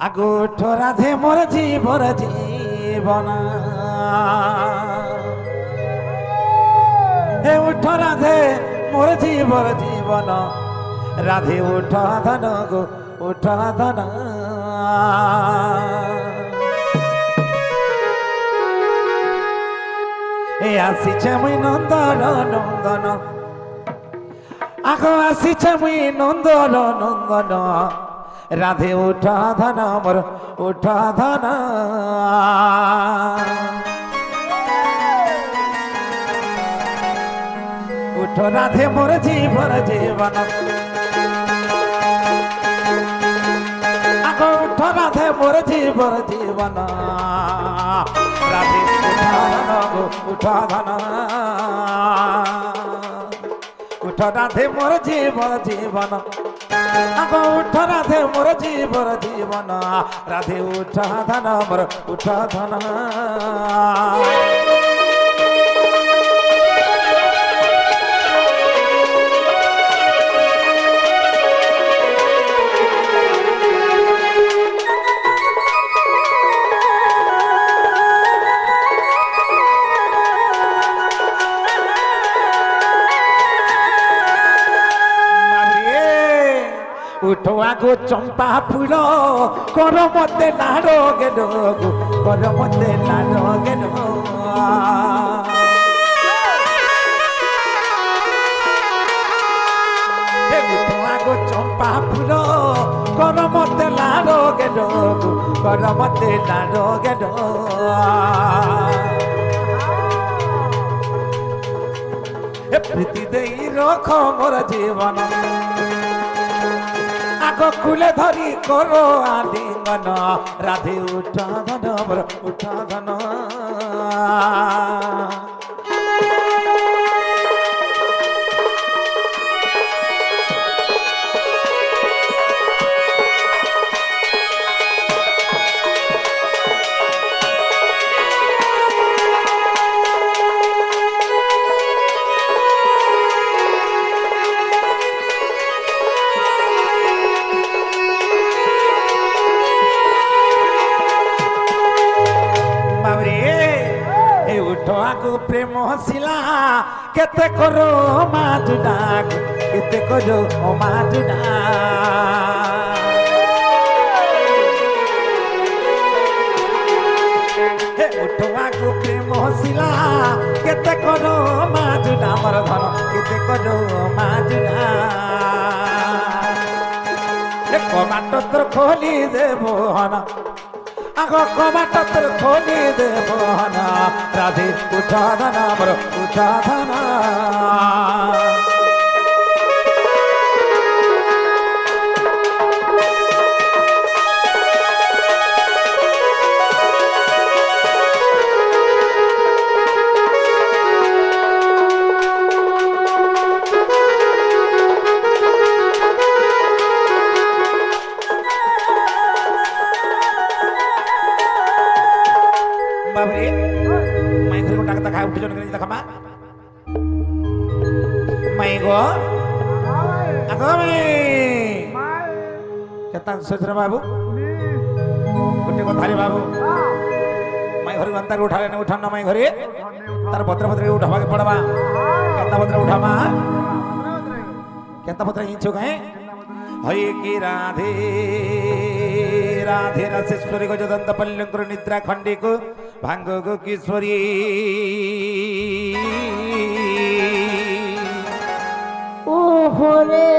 আগো উঠ রাধে মোর জীবন হে উঠ রাধে মোর জীবন রাধে উঠ ধন গো উঠ ধন এ আসিছে মুই নন্দন আগো আসিছে মুই নন্দন রাধে উঠা ধন মোর উঠা ধন উঠ রাধে মোর জীবন আগো উঠ রাধে মোর জীবন রাধে উঠা ধন উঠ রাধে মোর জীবন আগো উঠ রাধে মোর জীবন রাধে উঠা ধন মোর উঠা ধন উঠো আগো চম্পা ফুল কর মতে লাড়ো গেল কর মতে লাড়ো গেল উঠো আগো চম্পা ফুল কর মতে লাড়ো গেল কর মতে লাড়ো গেল প্রীতি দেই রখ মোর জীবন আগো কুলে ধরি করো আলিঙ্গন রাধে উঠা ধন মোর উঠা ধন প্রেম হসিলা কেতে করো মাজুডা কেতে করো মাজুডা হে উঠো আগু প্রেম হসিলা কেতে করো মাজুডা আমার ধন কেতে করো মাজুডা হে কমাটো তোর খোলি দেব হনা আগো কমাট তোর খোলি দেব না রাধে উঠা ধন মোর উঠা ধন सोचरे बाबू गोटे कथा रे बाबू माई घर अंतर उठाले न उठाना माई घरे तार भद्र भद्र उठावा के पड़वा केता भद्र उठामा केता भद्र इंचो काहे हय की राधे राधे रसेश्वरी को जदंत पल्लंकर निद्रा खंडी को भांग को किशोरी ओहो रे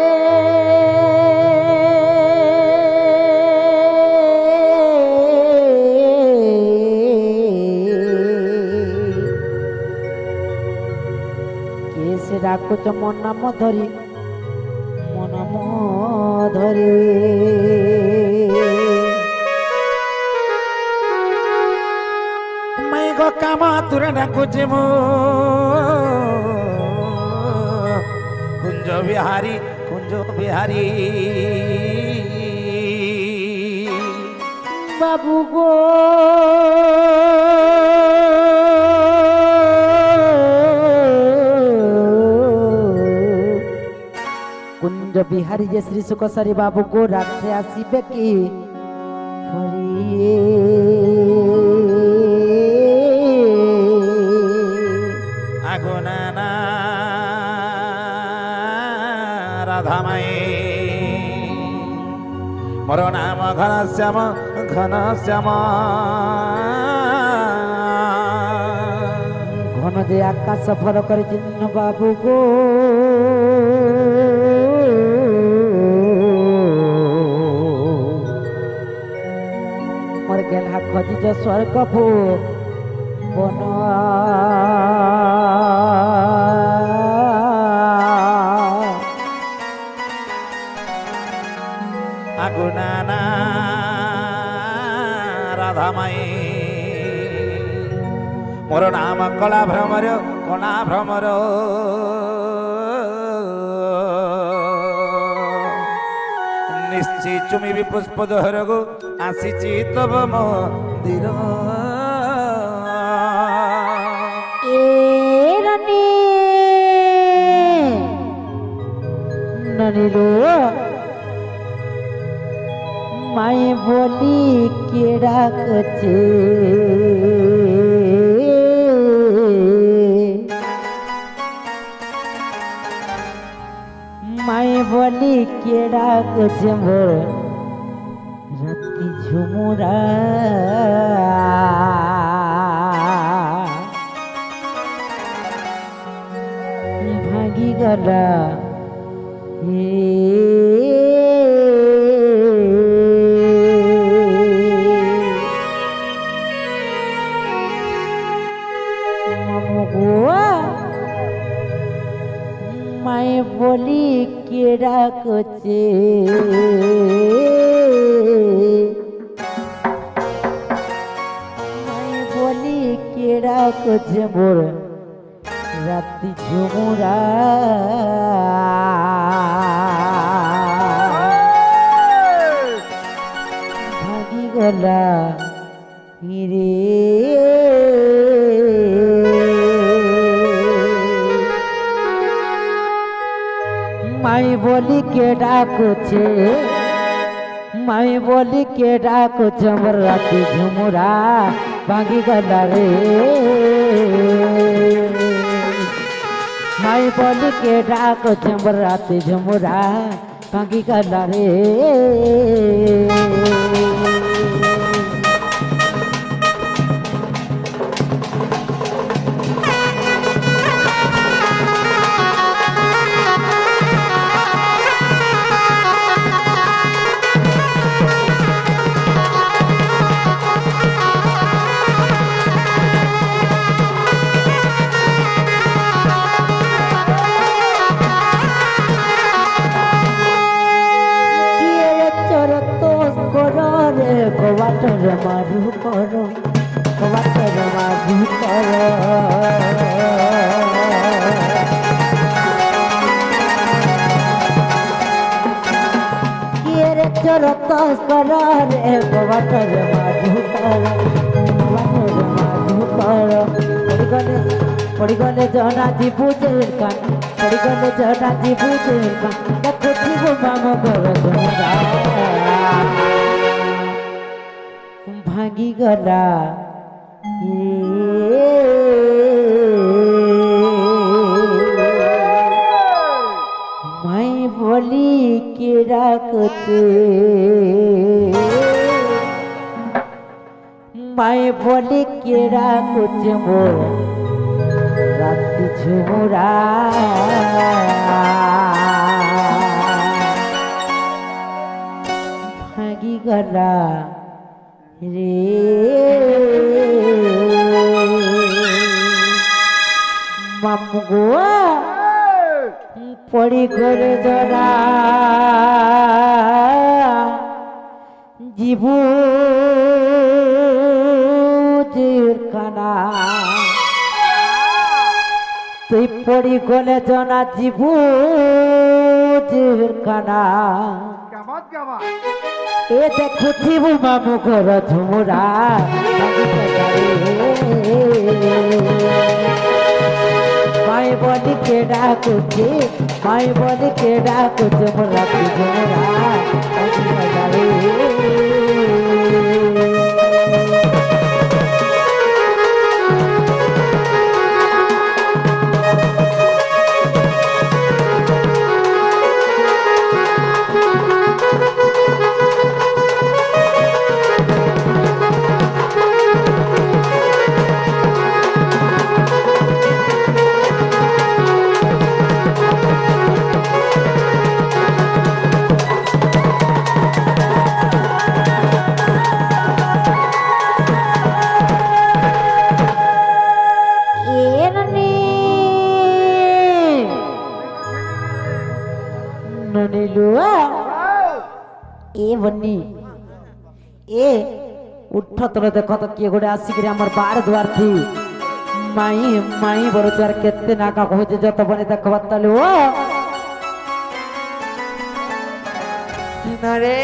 ডাকুছ মন নাম ধরি মন ধরে মাই গো কামা তুরে ডাকুছ মো কুঞ্জ বিহারী বাবু গো कुंज बिहारी जे श्री सुखसारी बाबू को रात्रे आसबे कि আগুনানা রাধামাই মোর নাম ঘনশ্যাম ঘনশ্যাম ঘন যে আকাশ ভর করে চিহ্ন বাবু গো মোর গেলা খোঁজিছ স্বর্গ বন আগুনানা রাধামাই মোর নাম কলা ভ্রমর নিশ্চি চুমিবি পুষ্প দোহরগু আসিছি তব মন্দির এ রানী ননিলো মায়ে বলি কে ডাকছে মায়ে বলি কে ডাকছে মোর রাতি ঝুমুরা ভাগি গলা মায়ে বলি কে ডাকছে মায়ে বলি কে ডাকছে মোর রাতি ঝুমুরা ভাগি গলা হিরে মাই বলি কে ডাকছে মাই বলি কে ডাকছে মোর রাতি ঝুমুরা ভাগি গলা রে মাই বলি কে ডাকছে মোর রাতি ঝুমুরা ভাগি গলা রে বাটর মারু করো বাটর মারু করো কিরে চোর তস করো রে বাটর মারু করো বাটর মারু করো পড়িগলে জনা জিবুজের কান পড়িগলে জনা জিবুজের কান দেখো জীব মাম করো তোমরা ভাগি গলা মাই বলি কে ডাকছে মাই বলি কে ডাকছে মোর রাতি ঝুমুরা ভাগি গলা রে মামু গো পড়ি করে জরা জীবু খানা তুই পড়ি গলে জনা জীবু খানা এ দেখো জীবু মামু ঘর ঝুমুরা মাই বলি কে ডাকুছে মাই বলি কে ডাকুছে মোর রাতি ঝুমুরা बनी ए उठ तले देखो तो किए गोटे आसिक आम बार दुआर थी माई माई बरुचार केते नाका कहते जत बने देखो तले ओ না রে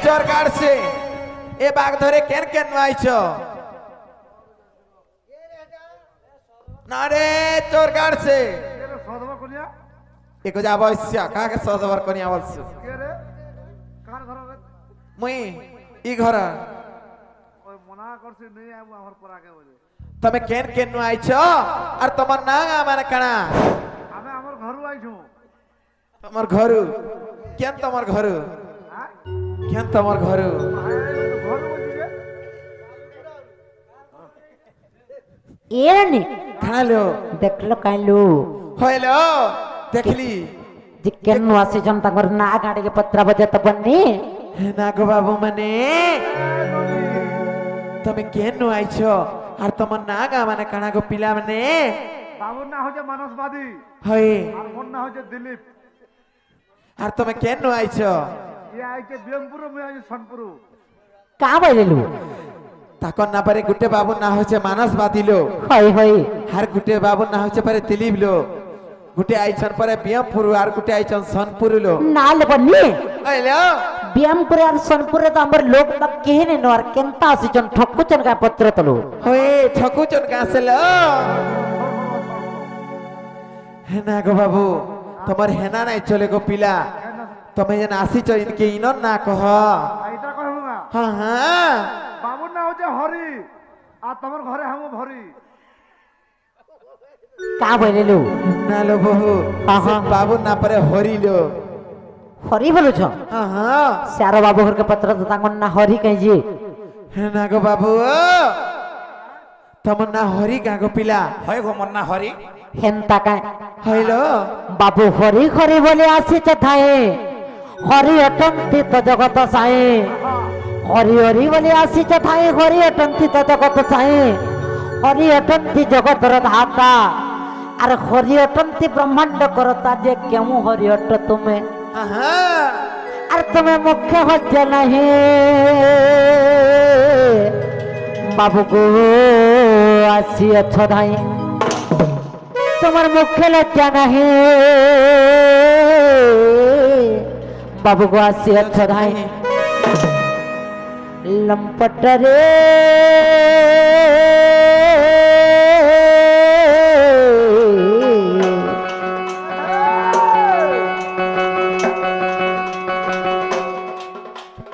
চোর কাটছে এ বাঘ ধরে কেন কেন আইছো না রে চোর কাটছে সদবা করিয়া একো যাব ইচ্ছা কাকে সদবার করিয়া বলছো কে রে কার ঘর রে মুই ই ঘর ওই মনা করছে নেই আবু আমার পরাকে বলে তুমি কেন কেন আইছো আর তোমার না মানে কানা আমি আমার ঘরু আইছো তোমার ঘরু কেন তোমার ঘরু হ্যাঁ কেন তোমার ঘরু ঘরু বলছি রে एरनी খালো देखलो काइलो হইলো দেখলি जे केन आसी जनता घर ना गाड़ी के पत्रा बजे त बन्नी না গো বাবু মানে তুমি কেন আইছো আর তোমার না মানে কানা গো পিলা মানে বাবুর না হচ্ছে মানসবাদী হয় আর মোর না হচ্ছে দিলীপ আর তুমি কেন আইছো ইয়ে আইছে বিয়মপুর মুই আইছে সনপুর का बोलेलु তখন না পারে গুটে বাবু না হচ্ছে মানস বাদিলো होय होय আর গুটে বাবু না হচ্ছে পারে দিলীপ লো গুটে আইছন পরে বিয়মপুর আর গুটে আইছন সনপুর লো नाल बन्नी হইলো ब्यामपुर और सोनपुर तो हमर लोग तक केहने नोर केनता आसी जन ठकुचन का पत्र तलो হয়ে ঠকুচন গাছলো হেনা গো বাবু তোমার হেনা নাই চলে গো পিলা তুমি যেন আসিছ ইনকে ইনর না কহ এইটা কইব না হ্যাঁ হ্যাঁ বাবুর না হচ্ছে হরি আর তোমার ঘরে হামু ভরি का बोलेलु না লো বহু হ্যাঁ, হ্যাঁ। বাবু না পারে হরিলো हरी बोलु छ হ্যাঁ হ্যাঁ सारो बाबू घर के पत्र तो तांगन ना हरी कहि जी হেনা গো বাবু তোমার না হরি গা গো পিলা হয় গো মন্না হরি हेनता का হইলো बाबू हरी हरी बोले आसी छ थाए हरी अटंती तो जगत साए हरी हरी बोले आसी छ थाए हरी अटंती तो जगत साए हरी अटंती जगत र धाता अरे हरी अटंती ब्रह्मांड करता जे केमु हरी अट तुम्हें হ্যাঁ হ্যাঁ अरे तुम्हें मुख्य हज नहीं बाबू को आसी अच्छा धाई तुम्हार मुख्य लज्जा नहीं बाबू को आसी अच्छा धाई लंपट रे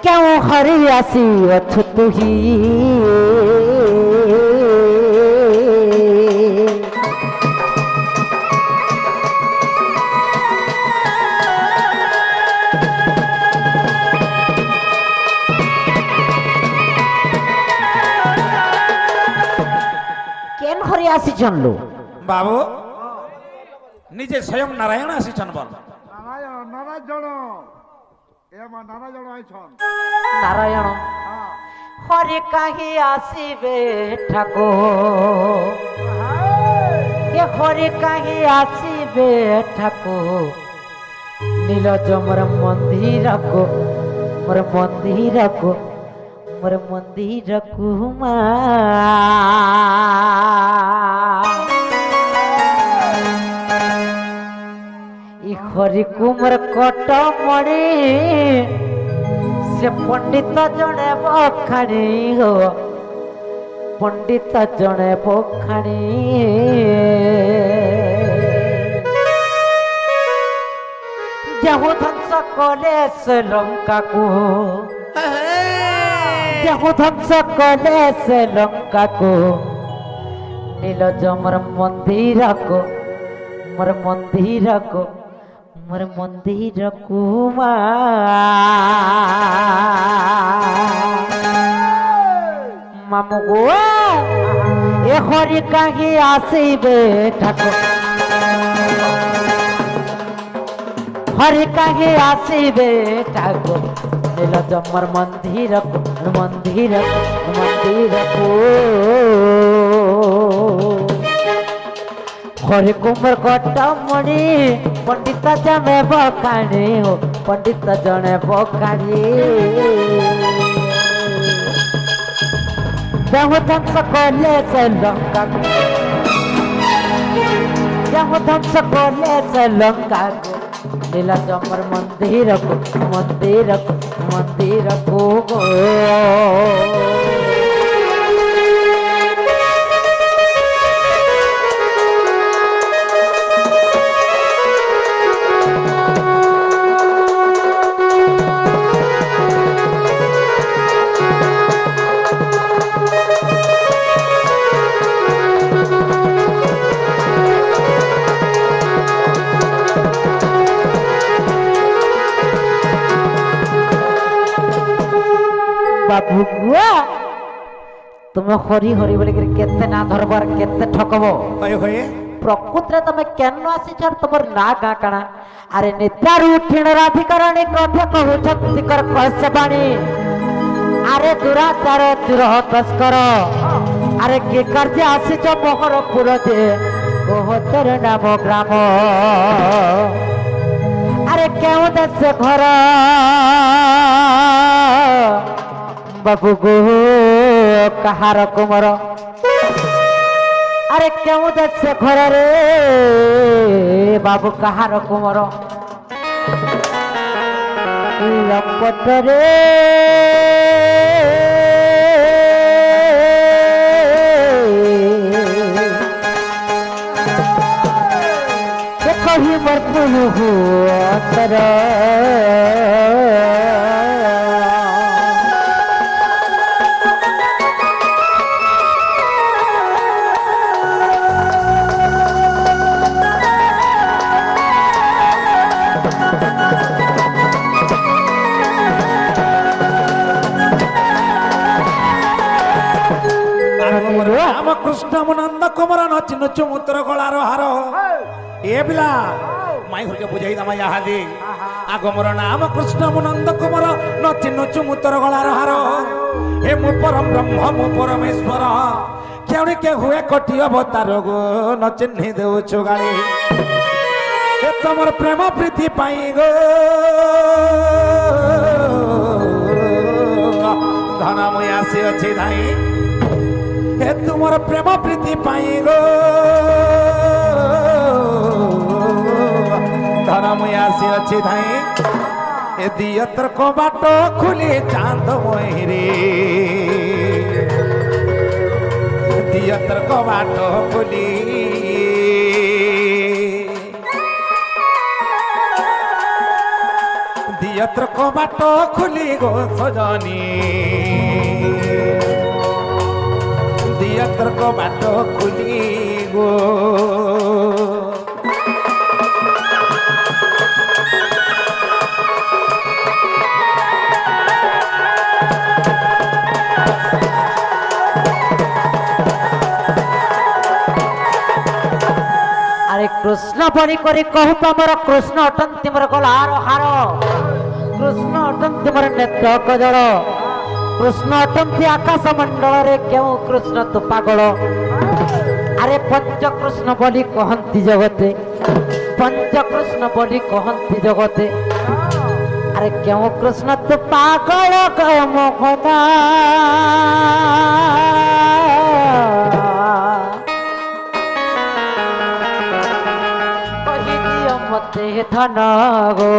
क्यों हरी आसी अछुत ही केन हरी आसी जानलो বাবু নিজে স্বয়ং নারায়ণ আসিছেন বল নারায়ণ নারায়ণ এ মা নারায়ণ আইছন नारायण হ্যাঁ हरि कहीं आसीबे ठाको ये हरि कहीं आसीबे ठाको नीलज मोर मंदिर को मोर मंदिर को मोर मंदिर कुमा इ हरि कुमर कट मणि से पंडित जड़े बखाणी हो पंडित जड़े बखाणी जहु ध्वंस कले से लंका को जहु ध्वंस कले से लंका को नीलज मोर मंदिर को मोर मंदिर को मोर मंदिर कुमा मामू गो ए हरि कहीं आसीबे ठाकुर हरि कहीं आसीबे ठाकुर नीलज मोर मंदिर को मंदिर मंदिर को হরি কুমার কটমণি পণ্ডিত জনে বকানি পণ্ডিত জনে বকানি দেহ ধ্বংস করলে সে লঙ্কা দেহ ধ্বংস করলে সে লঙ্কা লীলা জমর মন্দির কো বাবু গুয়া তুমি হরি হরি বলি কেতে না ধরবার কেতে ঠকব কয় হয়ে প্রকৃতরে তুমি কেন আসিছ তোমার না গা কাଣା আরে নিত্ୟାରୁ ଉଠିଣ ରାଧିକରଣୀ କଥା କହୁଛନ୍ତି କର କଶ୍ୟପାଣୀ ଆରେ ଦୁରାଚାର ଚୁରହ ତସ୍କର ଆରେ କି କାର୍ଯ୍ୟ ଆସିଛ ମୋହର ପୁର ଯେ କୋହତର ନାମ ଗ୍ରାମ ଆରେ କେଉଁ ଦେଶ ଘର বাবু গো কাহার কুমর আরে কেউ দেশে ঘরে রে বাবু কাহার কুমর লম্পটরে দেখো হি মোর পুনু অন্তর রাম কৃষ্ণ নন্দ কুমার নচি নচু মুদ্র গলার হার এ বিলা মাই ঘরকে বুঝাই দামা ইহাদি আগ মোর নাম কৃষ্ণ নন্দ কুমার নচি নচু মুদ্র গলার হার হে মু পরম ব্রহ্ম মু পরমেশ্বর কেউনি কে হুয়ে কোটি অবতার গো ন চিহ্নি দেউছু গাড়ি হে তোমার প্রেম প্রীতি পাই গো ধন মুই আসি অছি ধাই হে তোমার প্রেম প্রীতি পাই গো ধন মুই আসি অছি ধাই এ দিয়তর কবাট খুলি চাঁদ ময়ূরে দিয়তর কবাট খুলি দিয়তর কবাট খুলি গো সজনী দিয়তর কবাট খুলি গো আরে কৃষ্ণ বলি করে কহু আমার কৃষ্ণ অটন্তি মোর গলার হার কৃষ্ণ অটন্তি মোর নেত্র কজল কৃষ্ণ অটন্তি আকাশ মণ্ডଳରେ কেউ কৃষ্ণ তু পাগল আরে পঞ্চকৃষ্ণ বলি কহন্তি জগতে পঞ্চকৃষ্ণ বলি কহন্তি জগতে আরে কেউ কৃষ্ণ তু পাগল গয় মোহনা মতে ধন গো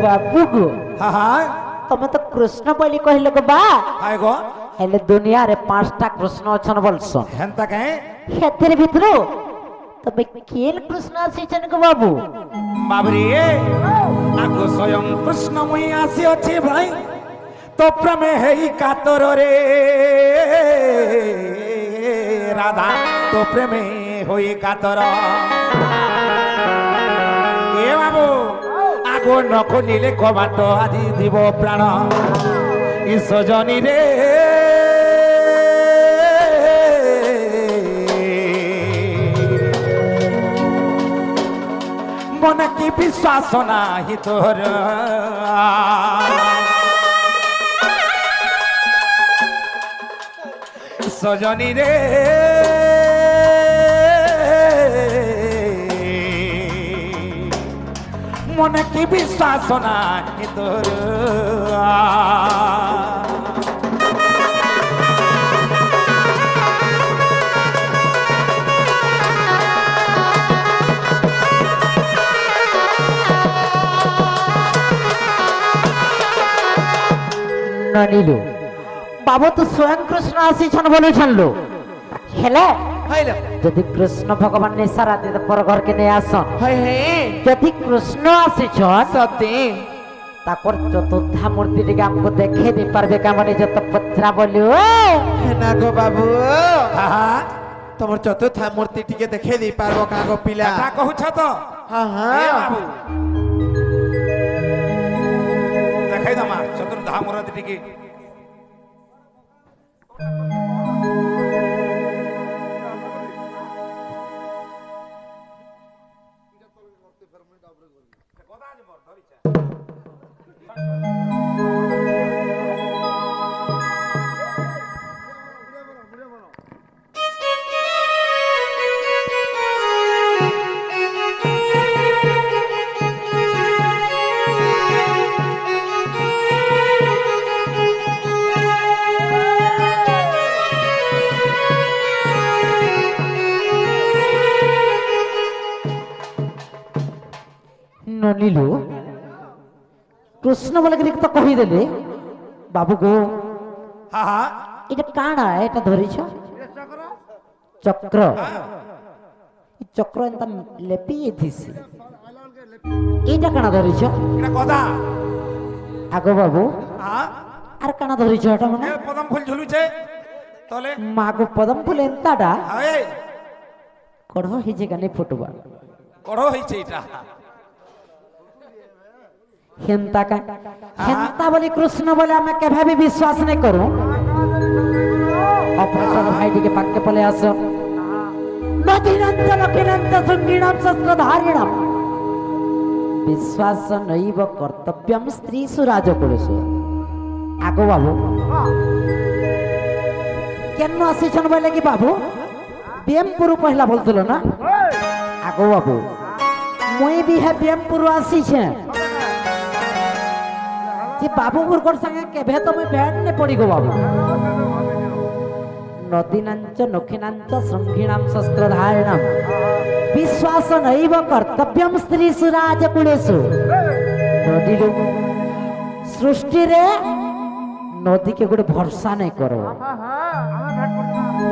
বাবু গো হায় তুমি তো কৃষ্ণ বলি কহিল গো বা হায় গো হেলে দুনিয়ারে 5টা কৃষ্ণ অছন বলছ হেন্তা কাহে সেতের ভিতরু তবে কেন কৃষ্ণ আসিছেন গো বাবু বাবরি আগো স্বয়ং কৃষ্ণ মুই আসি অছি ভাই তো প্রেমে হেই কাতর রে রাধা তো প্রেমে হই কাতর এ বাবু আগো নখলিলে কবাট আদি দিব প্রাণ ই সজনী রে মনে কি বিশ্বাস নাহি তোর সজনী রে মনে কি বিশ্বাস নাহি তোর ননিলু বাবু তো স্বয়ং কৃষ্ণ আসিছেন বলে জানলো হেলে হইল যদি কৃষ্ণ ভগবান নিশা রাতে পর ঘরকে নিয়ে আসন হাই হাই যদি কৃষ্ণ আসিছন সত্যি তাকর চতুর্থা মূর্তিটিকে আমাকে দেখে দি পারবে কেমন যত পত্রা বলি হেনা গো বাবু আহা তোমার চতুর্থা মূর্তি টিকে দেখে দি পারবো কাগো পিলা কথা কহুছ তো হ্যাঁ এ হ্যাঁ বাবু দেখাই দামা চতুর্থা মূর্তি টিকে ননিলু কৃষ্ণ বলে কি তো কহিদেলে বাবু গো হা হা এটা কাଣା এটা ধরিছ চক্র এই চক্র এত লেপিয়ে দিছি এইটা কাଣା ধরিছ এটা কথা আগো বাবু হা আর কাଣା ধরিছ এটা মানে এ পদম ফুল ঝুলুছে তলে মাগো পদম ফুল এন্তাটা হায় কড়হ হিজে গানে ফুটবা কড়ো হইছে এটা হেন্তা কা হেন্তা বলি কৃষ্ণ বলে আমি কেভাবে বিশ্বাস নাই করু অপরাধ ভাইটিকে পাককে পলে আসো নদীনন্দ লক্ষিনন্দ শৃঙ্গিণম শস্ত্রধারিণম বিশ্বাস নৈব কর্তব্যম স্ত্রী সুরাজ করেছো আগো বাবু কেন আসিছন বলে কি বাবু ব্যায়ামপুর পহলা বলছিল না আগো বাবু মই বি হে ব্যায়ামপুর আসিছে যে বাবু গুরকর সঙ্গে কেভে তুমি ভেট নে পড়ি গো বাবু নদীনাঞ্চ নক্ষিনাঞ্চ শৃঙ্গিণাম শস্ত্রধারিণম বিশ্বাস নৈব কর্তব্যম স্ত্রী সুরাজ কুলেশু নদীলু সৃষ্টিরে নদীকে গোটে ভরসা নাই করব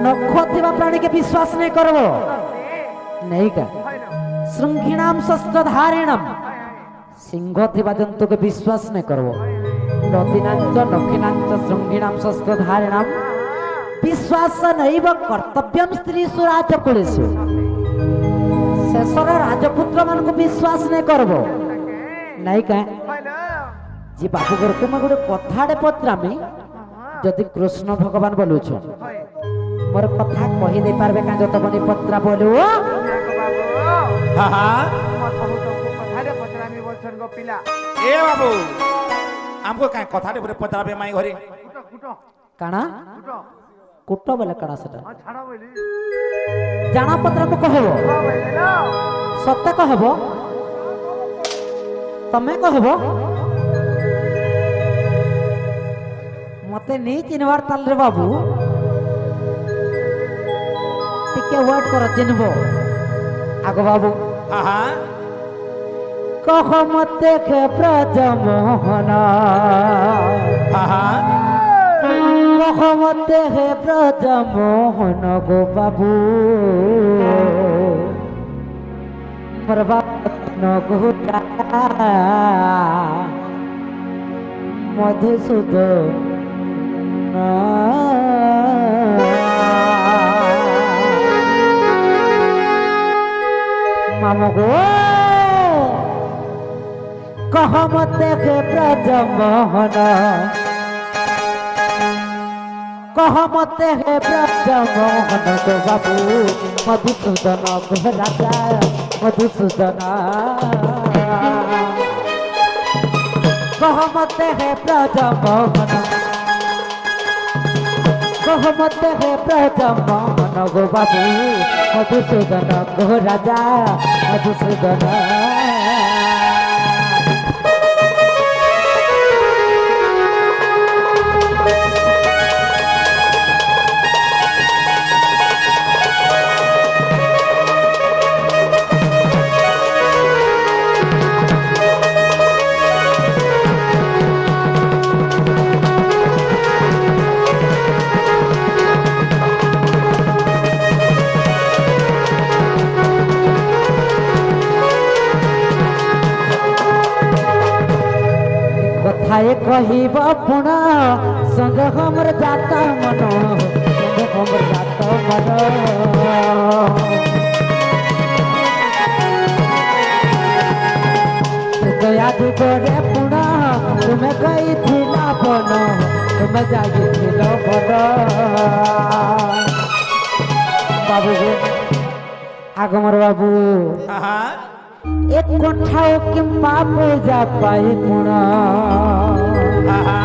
নখ ଥିବା ପ୍ରାଣୀକେ ବିଶ୍ୱାସ ନାଇଁ କରବ ନେଇକା ଶୃଙ୍ଖିଣାମ ଶସ୍ତ୍ରଧାରିଣମ ସିଂହ ଥିବା ଜନ୍ତୁକେ ବିଶ୍ୱାସ ନାଇଁ କରବ ନଦୀନାଞ୍ଚ ନକ୍ଷିନାଞ୍ଚ ଶୃଙ୍ଖିଣାମ ଶସ୍ତ୍ରଧାରିଣମ ବିଶ୍ୱାସ ନୈବ କର୍ତ୍ତବ୍ୟମ ସ୍ତ୍ରୀ ସୁରାଜ କୁଳେଷୁ ଶେଷର ରାଜପୁତ୍ର ମାନଙ୍କୁ ବିଶ୍ୱାସ ନାଇଁ କରବ ନାଇକା ଯେ ବାବୁ ଘରକୁ ମୁଁ ଗୋଟେ କଥାଟେ ପଚାରାମି ଯଦି କୃଷ୍ଣ ଭଗବାନ ବୋଲୁଛ मोर कथा कही दे पारबे का जत बनी पत्रा बोलू হা হা এ বাবু আমকো কাই কথাটে পরে পচাবে মাই ঘরে काना कुट बोले काना सेटा जाना पत्रा को कहबो सत्य कहबो तमे कहबो मते नहीं चिनवार ताल रे बाबू टिके वर्ड कर चिन्हबो आगो बाबू হা হা कह मते के ब्रज मोहन হা হা कह मते हे ब्रज मोहन गो बाबू मोर बाप न गोटा मधुसूदन मामो गो कह मते के ब्रज मोहन कह मते हे ब्रज मोहन गो बाबू मधुसूदन गो राजा মধুসূদন কহমতে হে ব্রজমোহন কহমতে হে ব্রজমোহন গো বাবু মধুসূদন গো রাজা মধুসূদন কথায় কহিব পুণ সঙ্গ हमर जात मन সঙ্গ हमर जात मन দয়া দুবরে পুণ তুমি কইছিলা বন তুমি যাইছিল বন বাবু আগমর বাবু আহা এক কোঠাও কিংবা পূজা পাই পুণ আহা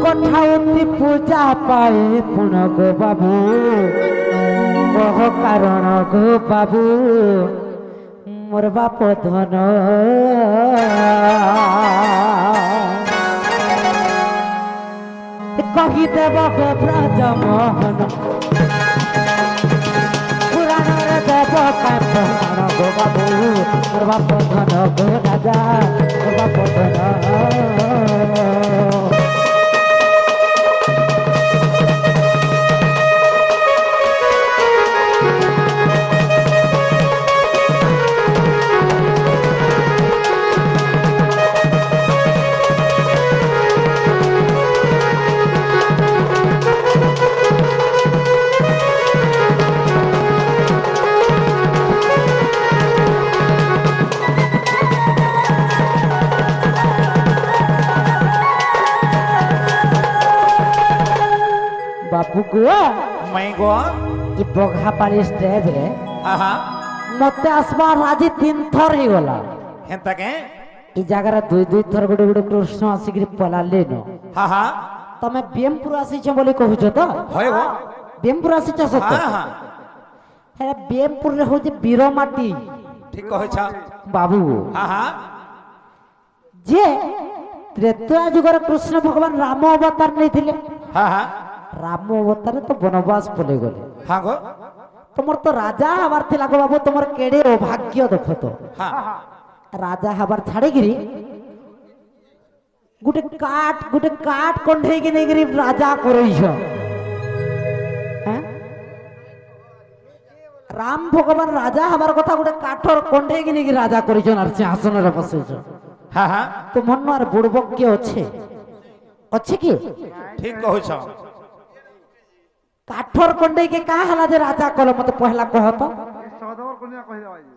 কোঠাউতি পূজা পাই পুণ গো বাবু কহ কারণ গো বাবু মোর বাপ ধন কহিদেব গো ব্রজমোহন পুরাণর দেব কারণ গো বাবু মোর বাপ ধন গো রাজা মোর বাপ ধন बापू को मैं गो कि बघा पाली स्टेज रे आहा मते आसबा राजी 3 थर ही गला हेंता के ई जगह दुई दुई थर गुडे गुडे कृष्ण आसिकरी पलाले न हा हा तमे बेमपुर आसी छ बोली कहू छ तो होय हो बेमपुर आसी छ सत हा हा हे बेमपुर रे हो जे बीरमाटी ठीक कहै छ बाबू हा हा जे त्रेता जुगर कृष्ण भगवान राम अवतार नहीं थिले हा हा राम अवतार तो वनवास पले गले हा गो तुमर तो राजा हबार थिला गो बाबू तुमर केडे अभाग्य देखो तो हा राजा हबार छाड़े गिरी गुटे काट कंढे के नहीं गिरी राजा करई छ हैं राम भगवान राजा हबार कथा गुटे काठर कंढे के नहीं राजा करई छ और सिंहासन रे बसई छ हा हा तो मन और बुड़बक के अच्छे अच्छे की ठीक कहै छ काठर कंडे के का हला जे राजा कलो मते पहला कह तो ସହଦେବର କନ୍ୟା କହିଦେବା ଆଜି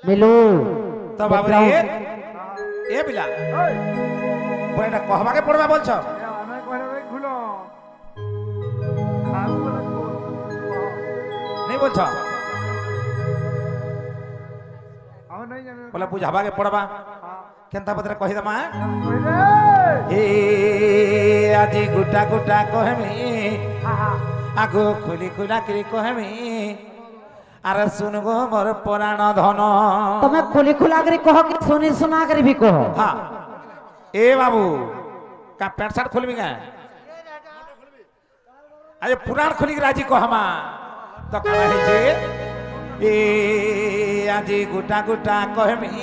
मिलू तो बाबू ए बिला बोलेटा कहबा के पड़बा बोल छ ଆମେ କହିଲେ ଖୁଲ ଖାଇବୁ ବୋଲେ नहीं बोल छ ଆମେ ନାଇଁ ଜାନେ बोला बुझाबा के पड़बा केनता पत्र कहि दमा କହିଲେ ए आजी गुटा गुटा कहमी आगो खुली खुला करी कहमी अरे सुन गो मोर पुराण धन तमे खुली खुला करी कह कि सुनी सुना करी भी कह हाँ ए बाबू का पैंट शर्ट खोलबी का अरे पुराण खोली के राजी कहमा तो कहा है जे ए आजी गुटा गुटा कहमी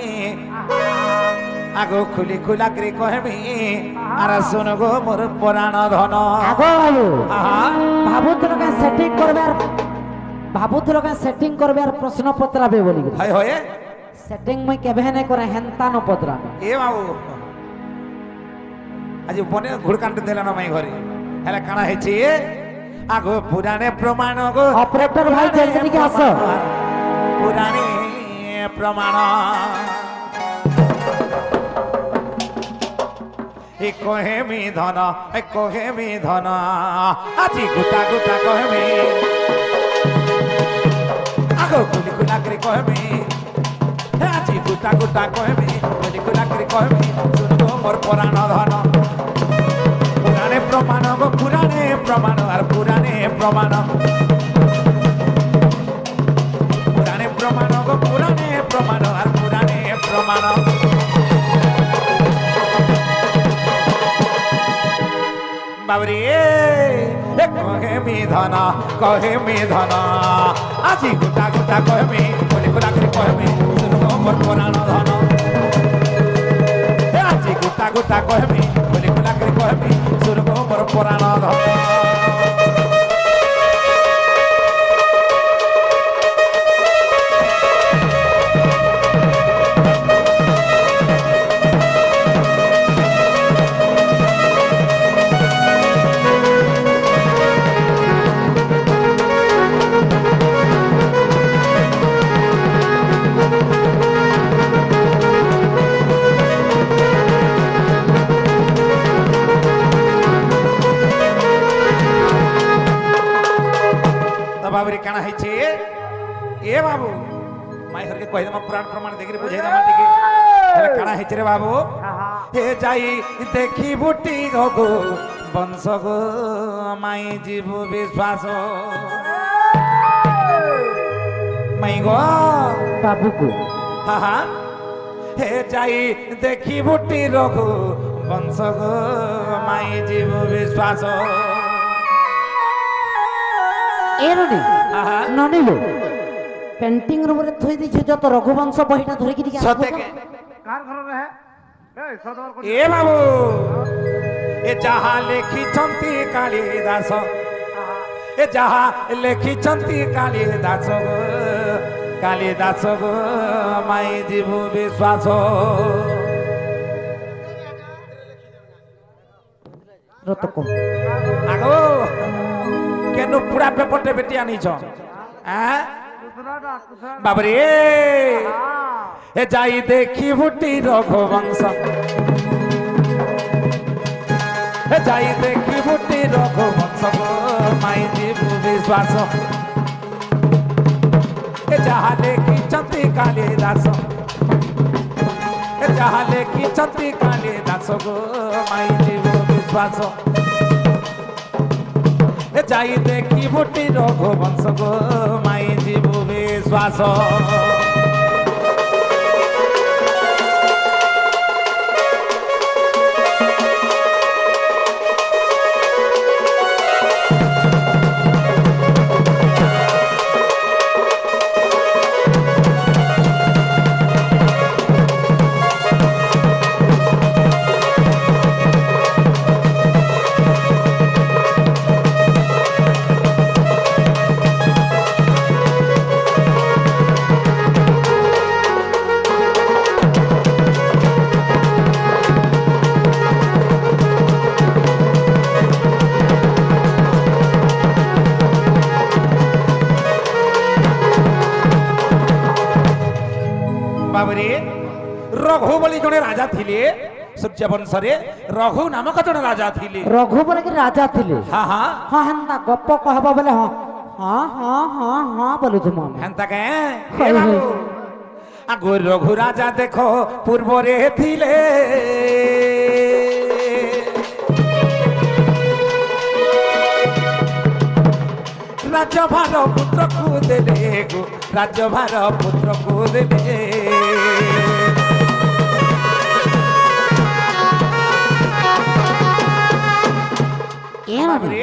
आगो खुली खुला करी कहमी अरे सुन गो मोर पुराण धन आगो बाबू हाँ बाबू तो का सेटिंग करबार बाबू तो का सेटिंग करबार प्रश्न पत्र बे बोली हाय होए सेटिंग में केबे ने करे हेंता न पत्रा ए बाबू आज बने घुड़कांट देला न माई घरे हेला काना है छी आगो पुराने प्रमाण गो ऑपरेटर भाई जल्दी के आसो पुराने प्रमाण এ কহেমি ধন এ কহেমি ধন আজি গোটা গোটা কহেমি আগো কুলি কুলা করে কহেমি আজি গোটা গোটা কহেমি কুলি কুলা করে কহেমি শুনবো মোর পুরাণ ধন পুরাণে প্রমাণ গো পুরাণে প্রমাণ আর পুরাণে প্রমাণ পুরাণে প্রমাণ গো পুরাণে প্রমাণ আর পুরাণে প্রমাণ বাবরে কহেমি ধন কহেমি ধন আজি গোটা গোটা কহেমি কুলি কুলা করে কহেমি শুনবো মোর পুরাণ ধন আজি গোটা গোটা কহেমি কুলি কুলা করে কহেমি শুনবো মোর পুরাণ ধন बाबरी काना है छे ए बाबू माई हर के कहि दम पुराण प्रमाण देखि बुझाई दम टिके हेले काना है छे रे बाबू हे जाई देखि बुटी गो वंश गो माई जीव विश्वास माई गो बाबू को हा हा हे जाई देखि बुटी रघु वंश गो माई जीव विश्वास एरोनी आहा ननिलो पेंटिंग रूम रे थई दिछ जत रघुवंश बहिटा धरि कि सते के कार घर रहे ए सदर को ए बाबू ए जहा लेखी चंती कालिदास ए जहा लेखी चंती कालिदास गो कालिदास गो माई जीव विश्वास रतको आगो केनु पूरा पेपरटे बेटी आनी छ हैं दूसरा दा दूसरा बाबरे ए जाई देखी बुटी रघुवंश ए जाई देखी बुटी रघुवंश गो माई जीव विश्वास ए जहा लेखी चंती कालिदास ए जहा लेखी चंती कालिदास गो माई जीव विश्वास ए जाई देखी बुटी रघुवंश गो माई जीव विश्वास बाबरे रघु बोली जने राजा थिले सूर्य वंश रे रघु नामक जने राजा थिले रघु बोले कि राजा थिले हां हां हां हन्ता गप्प कहबा बोले हां हां हां हां हां बोलु तुम हेंता के हाय ए हाय। बाबू आगो रघु राजा देखो पूर्व रे थिले राज्यभार पुत्र को देले गो राज्यभार पुत्र को देले बाबरे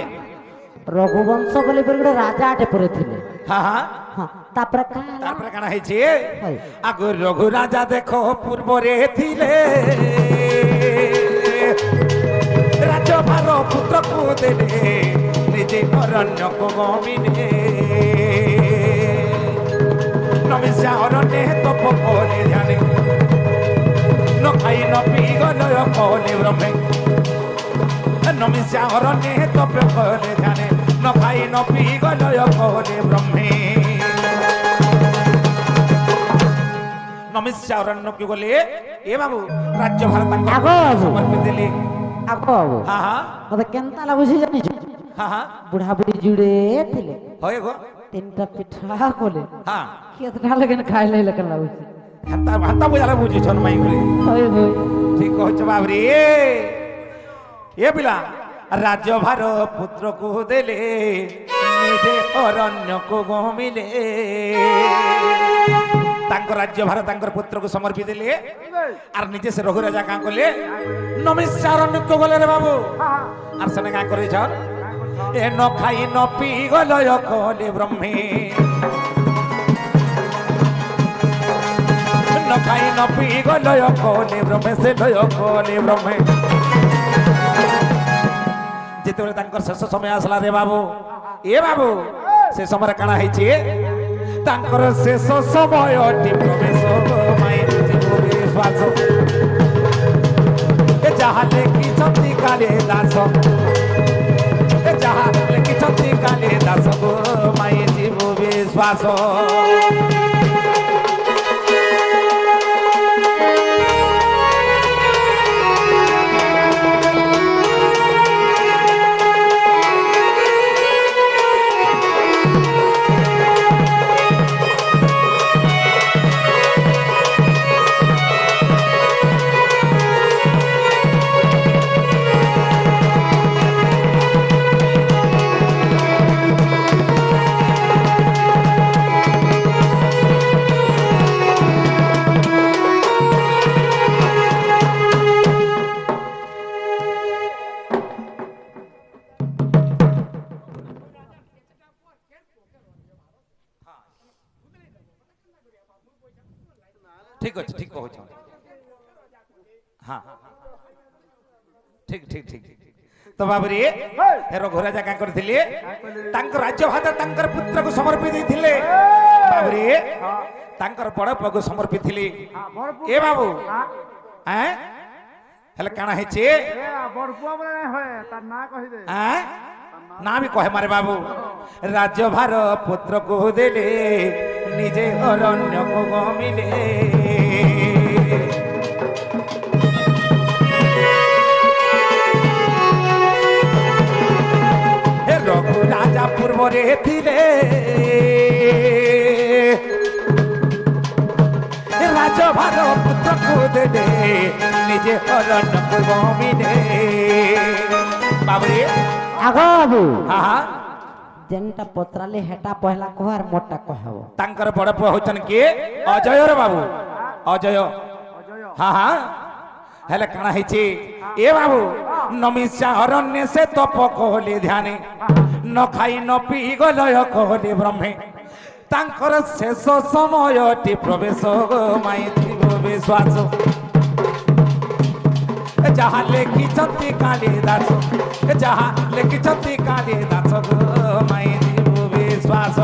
रघुवंश बोले पर गोटे राजा आटे परे थिले हां हां हां तापर का तारपरे काना है छे हाय। आगो रघु राजा देखो पूर्व रे थिले राज्यभार पुत्र को देले निजे अरण्य को गमिने नमिषा अरण्ये तप कोले ध्याने न खाई न पी गलय कोले ब्रह्मे नमिषा अरण्ये तप कोले ध्याने न खाई न पी गलय कोले ब्रह्मे नमिषा अरण्य को गले ए बाबू राज्य भारत आगो बाबू। समर्पित दिले ଆଗ ବାବୁ ହଁ ହଁ ମତେ କେନ୍ତା ଲାଗୁଛି ଜାଣିଛୁ ହଁ ହଁ ବୁଢା ବୁଢୀ ଯୁଡେ ଥିଲେ ହଏ ଗো ତିନିଟା ପିଠା କଲେ ହଁ କେତେଟା ଲେକିନ ଖାଇଲେ ଲେକିନ ଲାଗୁଛି ହାତା ହାତା ବୁଝାଲେ ବୁଝିଛନ୍ ମାଇଁ ଗୁରି ହଇ ହଇ ঠিক কহছ বাবরে এ পিলা রাজ্যভার পুত্রକୁ দেলে নিজে অরণ্যକୁ গমিলে তাঙ্ক রাজ্যভার তাঙ্কর পুত্রକୁ সমর্পি দেলে আর নিজে সে রঘু রাজা কাঁ কলে নমিষ্য অরণ্যକୁ গলে রে বাবু আর সেনে কাঁ করেছন এ ন খাই ন পি গল কলে ব্রহ্মে ন খাই ন পি গল কলে ব্রহ্মে সে লয় কলে ব্রহ্মে যেতবে তাঙ্কর শেষ সময় আসলা রে বাবু এ বাবু সে সময় কাଣା হয়েছে তাঙ্কর শেষ সময়টি প্রবেশ মাই বিশ্বাস যাহা লেখিছন্তি কালে দাস যাহা লেখিছন্তি কালে দাস গো মাই জীব বিশ্বাস ঠিক আছে ঠিক কହୁଛ হ্যাঁ ঠিক ঠিক ঠিক তো বাবুরে রঘু রাজা কাঁ করଥିଲେ তাঙ্ক রাজ্য ভাত তাঙ্কর পুত্রକୁ সমর্পি ଦେଇଥିଲେ বাবুরে ତାଙ୍କର ବଡ଼ ପୁଅକୁ ସମର୍ପି ଥିଲେ ଏ ବାବୁ ଆଁ ହେଲେ କାଣା ହେଇଛି ବରପୁଆ ବୋଲେ ନାଇଁ ହଏ ତାର ନାଁ କହିଦେ ଆଁ ନା ବି କହେ ମାରେ ବାବୁ ରାଜ୍ୟଭାର ପୁତ୍ରକୁ ଦେଲେ ନିଜେ ଅରଣ୍ୟକୁ ଗମିଲେ ରଘୁ ରାଜା ପୂର୍ବରେ ଥିଲେ ରାଜ୍ୟଭାର ପୁତ୍ରକୁ ଦେଲେ ନିଜେ ଅରଣ୍ୟକୁ ଗମିଲେ ବାବୁରେ ଆଗ ବାବୁ ହଁ ହଁ ଯେନ୍ଟା ପତ୍ରାଲେ ହେଟା ପହଲା କହ ଆର ମୋଟା କହିବ ତାଙ୍କର ବଡ ପୁଅ ହଉଛନ୍ କିଏ ଅଜୟର ବାବୁ ଅଜୟ ହଁ ହଁ ହେଲେ କାଣା ହେଇଛି ଏ ବାବୁ ନମିଷା ଅରଣ୍ୟ ସେ ତପ କହିଲେ ଧ୍ୟାନେ ନ ଖାଇ ନ ପିଇ ଗଲୟ କହିଲେ ବ୍ରହ୍ମେ ତାଙ୍କର ଶେଷ ସମୟଟି ପ୍ରବେଶ ମାଇଥିବ ବିଶ୍ୱାସ ଯାହା ଲେଖିଛନ୍ତି କାଳି ଦାସ ଯାହା ଲେଖିଛନ୍ତି କାଳି ଦାସ ମାଇଥିବ ବିଶ୍ୱାସ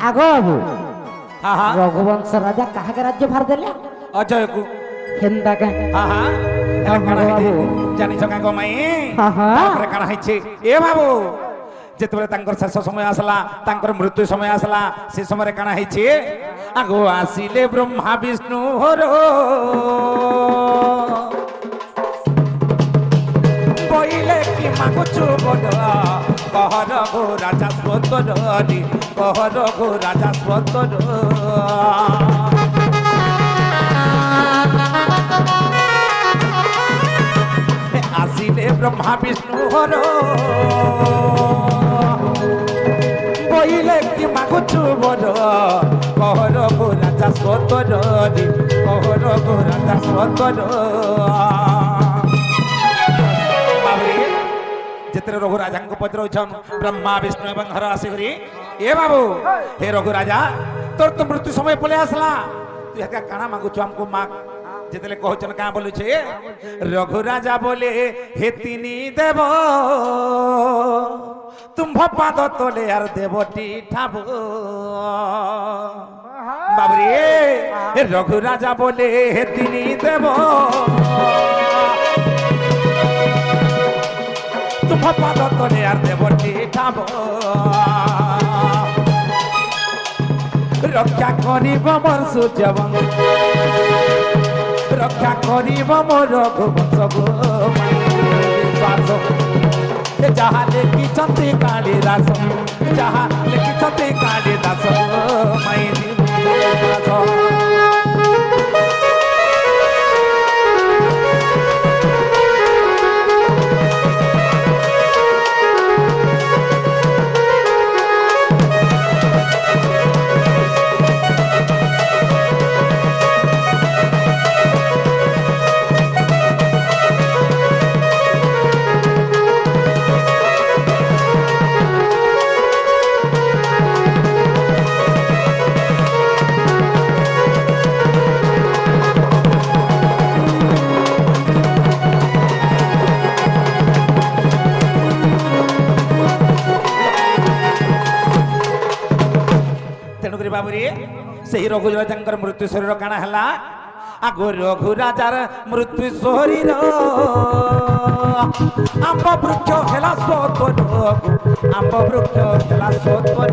ଆଗ ବାବୁ ହଁ ହଁ ରଘୁବଂଶ ରାଜା କାହାକେ ରାଜ୍ୟ ଭାର ଦେଲେ ଅଜୟକୁ ହେନ୍ତା କାଁ ହଁ ହଁ ହେଲେ କାଣା ହେଇଛି ଜାଣିଛ କାଁ ଗୋ ମାଇଁ ହଁ ହଁ ତାପରେ କାଣା ହେଇଛି ଏ ବାବୁ ଯେତେବେଳେ ତାଙ୍କର ଶେଷ ସମୟ ଆସିଲା ତାଙ୍କର ମୃତ୍ୟୁ ସମୟ ଆସିଲା ସେ ସମୟରେ କାଣା ହେଇଛି ଆଗୁ ଆସିଲେ ବ୍ରହ୍ମା ବିଷ୍ଣୁ ହର বইলে কি মাগুচু বড় কহর গো রাজা স্বতরি কহর গো রাজা স্বতর আসিলে ব্রহ্মা বিষ্ণু হর বইলে কি মাগুচু বড় কহর গো রাজা ସତର କହ ରଘୁ ରାଜା ସତର ଯେତେବେଳେ ରଘୁ ରାଜାଙ୍କୁ ପଚାରୁଛନ୍ ବ୍ରହ୍ମା ବିଷ୍ଣୁ ଏବଂ ହର ଆସିକରି ଏ ବାବୁ ହେ ରଘୁ ରାଜା ତୋର ତ ମୃତ୍ୟୁ ସମୟ ପଳେଇ ଆସିଲା ତୁ ଏକା କାଣା ମାଗୁଛୁ ଆମକୁ ମାଗ ଯେତେବେଳେ କହୁଛନ୍ କାଁ ବୋଲୁଛେ ରଘୁ ରାଜା ବୋଲେ ହେ ତିନି ଦେବ ତୁମ୍ଭ ପାଦ ତଳେ ଆର ଦେବଟି ଠାବ ବାବୁରେ রঘু রাজা বলে তিনি দেব তোমার পাদ তলে আর দেবটি ঠাব রক্ষা করিব মোর সূর্যবংশ রক্ষা করিব মোর রঘুবংশ বিশ্বাস যাহা লেখিছন্তি কালিদাস যাহা লেখিছন্তি কালিদাস মাই বাবুরে সেই রঘু রাজাঙ্কর মৃত্যু শরীর কাଣା হেলা আগো রঘু রাজার মৃত্যু শরীর আম্ব বৃক্ষ হেলা সতর আম্ব বৃক্ষ হেলা সতর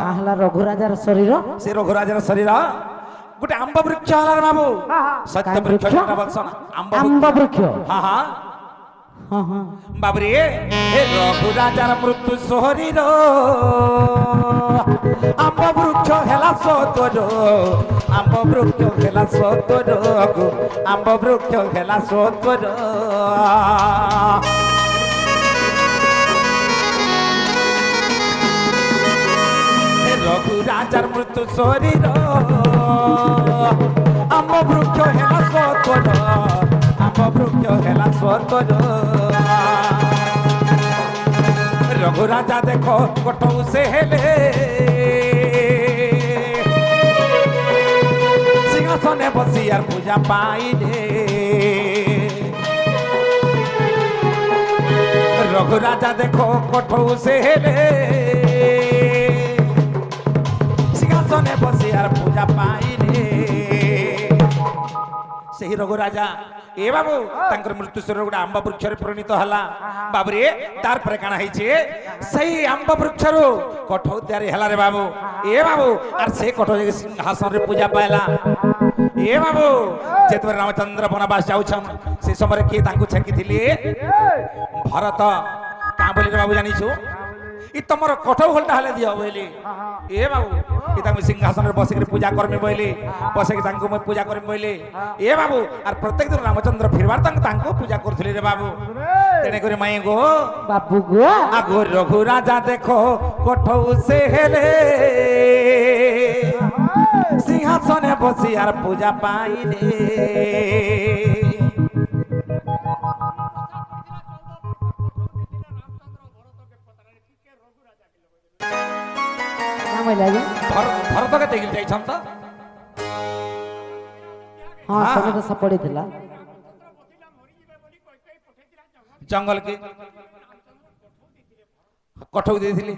কাহলা রঘু রাজার শরীর সে রঘু রাজার শরীর গোটে আম্ব বৃক্ষ হেলার বাবু সত্য বৃক্ষ না বলছন আম্ব বৃক্ষ হ্যাঁ হ্যাঁ বাবরে হে রঘু রাজার মৃত্যু শরীর আম্ব বৃক্ষ হেলা সতর আম্ব বৃক্ষ হেলা সতর আম্ব বৃক্ষ হেলা সতর হে রঘু রাজার মৃত্যু শরীর আম্ব বৃক্ষ হেলা সতর আম্ব বৃক্ষ হেলা সতর রঘু রাজা দেখো কটৌ সে হেলে সিংহাসনে বসি আর পূজা পাইলে রঘু রাজা দেখো কটৌ সে হেলে সিংহাসনে বসি আর পূজা পাইলে সেই রঘু রাজা এ বাবু তাঙ্কর মৃত্যু শরীর গোটে আম্ব বৃক্ষরে পরিণত হলা বাবুরে তারপরে কাଣା হয়েছে সেই আম্ব বৃক্ষরু কঠৌ তৈরি হেলা রে বাবু এ বাবু আর সে কঠৌ সিংহাসন পূজা পাইলা এ বাবু যেতবে রামচন্দ্র বনবাস যাউছন সে সময় কিଏ ତାଙ୍କୁ ଛେକିଥିଲେ ভরত কাঁ বলি বাবু জানিছু ই তোমার কঠৌ হলটা হলে দিও বইলি এ বাবু ই তাঙ্কু সিংহাসনের বসিকি পূজা করমি বইলি বসিকি তাঙ্কু মই পূজা করমি বইলি এ বাবু আর প্রত্যেক দিন রামচন্দ্র ফিরবার তাঙ্কু পূজা করথিলি রে বাবু তেনে করে মাই গো বাবু গো আগো রঘু রাজা দেখো কঠৌ সে হেলে সিংহাসনে বসি আর পূজা পাইলে ভরতকে দেখি যাইছন তো হ্যাঁ সবে তো সব পড়িଥିଲା জঙ্গল কে কঠৌ দিয়েছিলি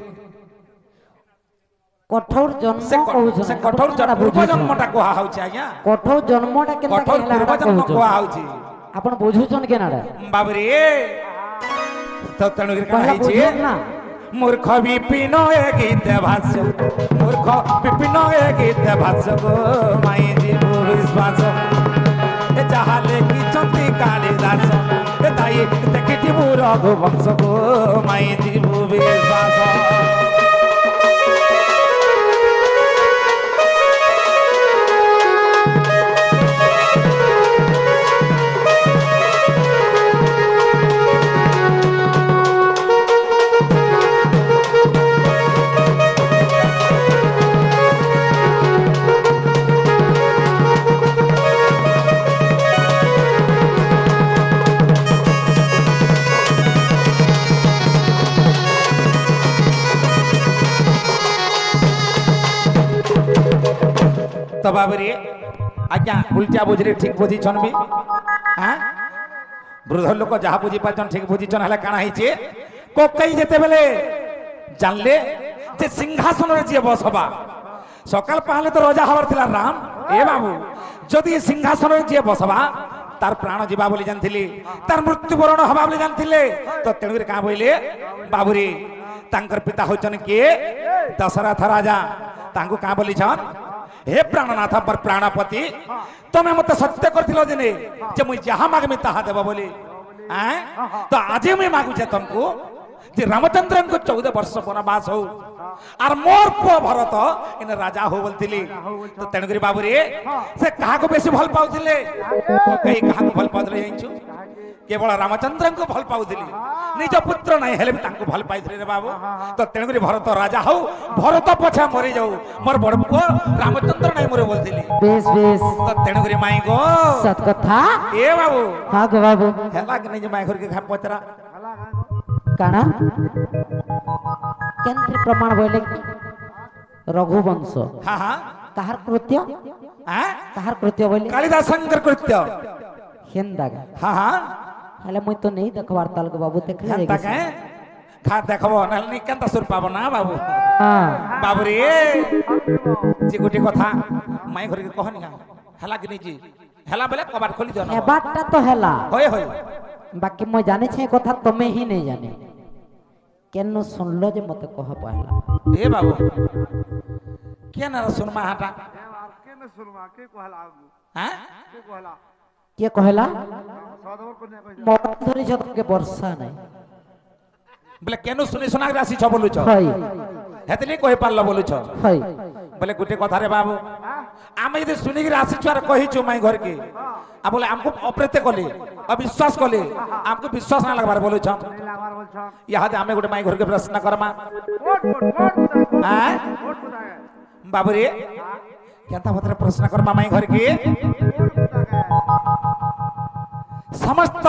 কঠোর জন্ম কହୁଛନ୍ সে কঠৌ পূর্ব জন্মটা কুহা হଉଛି আজ্ঞা কঠোর জন্মটা কেনতা কঠৌ ହେଲା পূর্ব জন্ম কুহা হଉଛି ଆପଣ ବୁଝୁଛନ୍ କେନାଡା বাবরে তো তেণু করে পহলা হইছে বুঝুন না মূর্খ বিপিন এ গীত ভাষ্য মূর্খ বিপিন এ গীত ভাষ্য গো মাই জীব বিশ্বাস এ যাহা লেখিছন্তি কালিদাস এ তাই দেখিছি মু রঘুবংশ গো মাই জীব বিশ্বাস তো বাবুরে আজ্ঞা উল্টা বুঝলে ঠিক বুঝিছন বি হ্যাঁ বৃদ্ধ লোক যাহা বুঝি পারছন ঠিক বুঝিছন হলে কাଣା হইছে কোকাই যেতে বেলে জানলে যে সিংহাসনের যে বসবা সকাল পাহলে তো রজা হবার ଥିଲା রাম এ বাবু যদি সিংহাসনের যে বসবা তার প্রাণ ଯିବା ବୋଲି ଜାଣିଥିଲି ତାର ମୃତ୍ୟୁବରଣ ହବା ବୋଲି ଜାଣିଥିଲେ ତ ତେଣୁକରି କାଁ ବୋଇଲେ ବାବୁରେ ତାଙ୍କର ପିତା ହଉଛନ୍ କିଏ ଦଶରଥ ରାଜା ତାଙ୍କୁ କାଁ ବୋଲିଛନ୍ हे प्राणनाथ पर प्राणपति तुम्हें मत सत्य करथिल दिने जे मुई जहां मागमी ताहा देब बोली हैं तो आज मैं मागुछे तुमको जे रामचंद्र को 14 वर्ष वनवास हो और मोर पुओ भरत इन राजा हो बोलथिली तो तेणुकरी बाबू रे से कहा को बेसी भल पाउथिले कई कहा को भल पाउथिले जाइछु केवल रामचंद्र को भल पाउथिली निज पुत्र नहीं हेले भी तांको भल पाइथिले रे बाबू तो तेणुकरी भरत राजा हो भरत पछा मरि जाऊ मोर बड़ पुओ रामचंद्र नहीं मोरे बोलथिली बेस बेस तो तेणुकरी माई गो सत कथा ए बाबू हाँ गो बाबू हेला कि नहीं जे माई घर के खा पचरा काना केंद्र प्रमाण बोले रघुवंश हां हां ताहार कृत्य हां ताहार कृत्य बोले कालिदास शंकर कृत्य हेंदागा हां हां हेले मुई तो नहीं देखवार ताल गो बाबू देखले हेंता के खा देखबो नल नि केंता सुर पाबो ना बाबू हां बाबू रे जे गोटे कथा माई घर के कहनी हेला कि नहीं जी हेला बेले कबाट खोली दियो ए ना बातटा तो हेला होय होय बाकी मैं जाने छे कथा तमे ही नहीं जाने केनो सुनलो जे मते कह पहला ए बाबू के ना सुनमा हाटा के न सुनमा के कहला आगु हैं के कहला के कहला सदवर को ने कहि मोबाइल धरि छ के वर्षा नहीं बोले केनो सुनी सुना के आसी छ बोलु छ हई हेतली कहि पारलो बोलु छ हई बोले गोटे कथा रे बाबू आमे यदि सुनी के आसी छ आर कहि छु माई घर के आ बोले हमको अप्रेत्य कले अविश्वास कले हमको विश्वास ना लगबार बोलु छ लागबार बोल छ यहाँ दे हमें गोटे माई घर के प्रश्न करमा वोट हैं बाबू रे केंता भद्र प्रश्न करमा माई घर के समस्त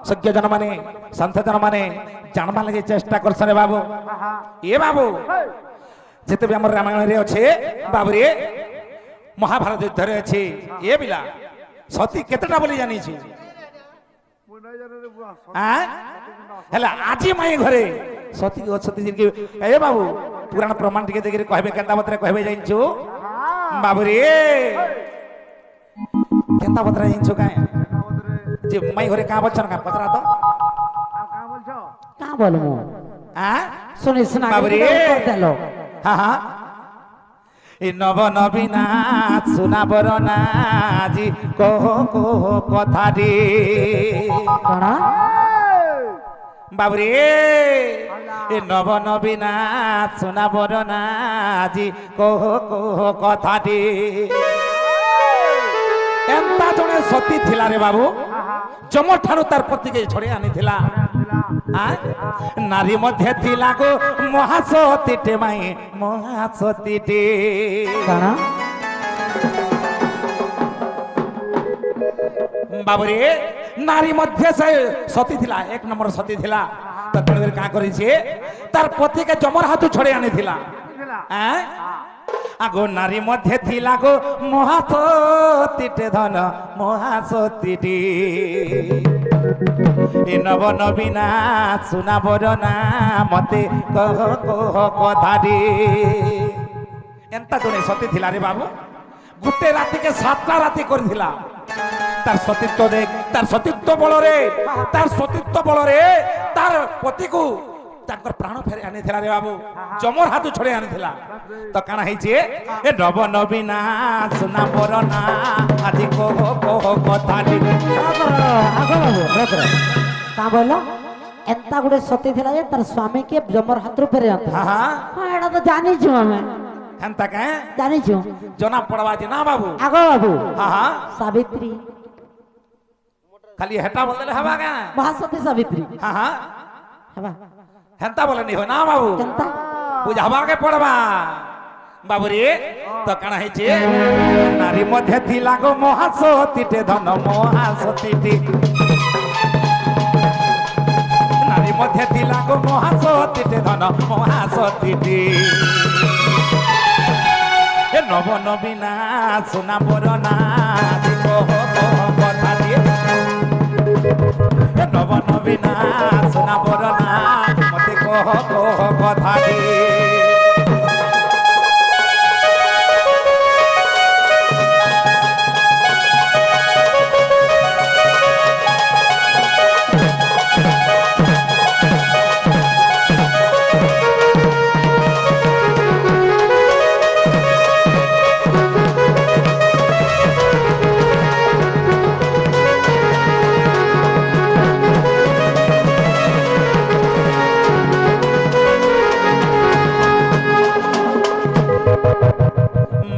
सज्ञ जन माने संत जन माने जानबा लगे चेष्टा करछन रे बाबू ए बाबू जेते भी हमर रामायण रे अछि बाबू रे महाभारत युद्ध रे अछि ए बिला सती केतेटा बोली जानी छी मु नै जाने रे बुआ हैं हला आजी माई घरे सती सती जी के ए बाबू पुराण प्रमाण टिके देखि कहबे केंता भद्र कहबे जाइछु बाबू रे केंता भद्र जाइछु काए जे माई घरे का बचन का पतरा तो आ का बोल छ का बोलमु हैं सुनी सुना बाबू रे कर देलो हां हां ए नव नवीना सुना बरना जी कहो कहो कथा रे काना बाबू रे ए नव नवीना सुना बरना जी कहो कहो कथा रे एंता जने सती थिला रे बाबू जम ठानु तार पति के छड़े आनी थिला नारी मध्य थिला गो महासती टे माई महासती टे काना बाबू रे नारी मध्य से सती थिला एक नंबर सती थिला तो तेणुकर का करी छे तार पति के जमर हाथ छड़े आनी थिला हैं आगो नारी मध्य थिला गो महासती टे धन महासती टे ए नव नवीना सुना बरना मते कह कह कथा रे एंता जने सती थिला रे बाबू गुटे राति के 7टा राति करथिला तार सतीत्व देख तार सतीत्व बल रे तार सतीत्व बल रे तार पति को ताकर प्राण फेरे आनी थिला रे बाबू जमर हाथ छड़े आनी थिला तो काना heiche ए नव नवीना सुना बरना आदि कह कह कथा रे आगो बाबू रख का बोलो एंता गुडे सती थिला जे तार स्वामी के जमर हाथ फेरे आंता हां हां हां एडा तो जानी छु हमें हेंता के जानी छु जना पड़वा जे ना बाबू आगो बाबू हां हां सावित्री खाली हेटा बोल देले हवा का महासती सावित्री हां हां हवा हेंता बोले नहीं हो ना बाबू केंता बुझावा के पड़वा बाबू रे तो काना heiche नारी मध्य थिला गो महासती टे धन महासती टे नारी मध्य थिला गो महासती टे धन महासती टे ए নব নবীনা সোনা বরনা কহ কহ কথা দিয়ে নব নবীনা সোনা বরনা মতে কহ কহ কথা দিয়ে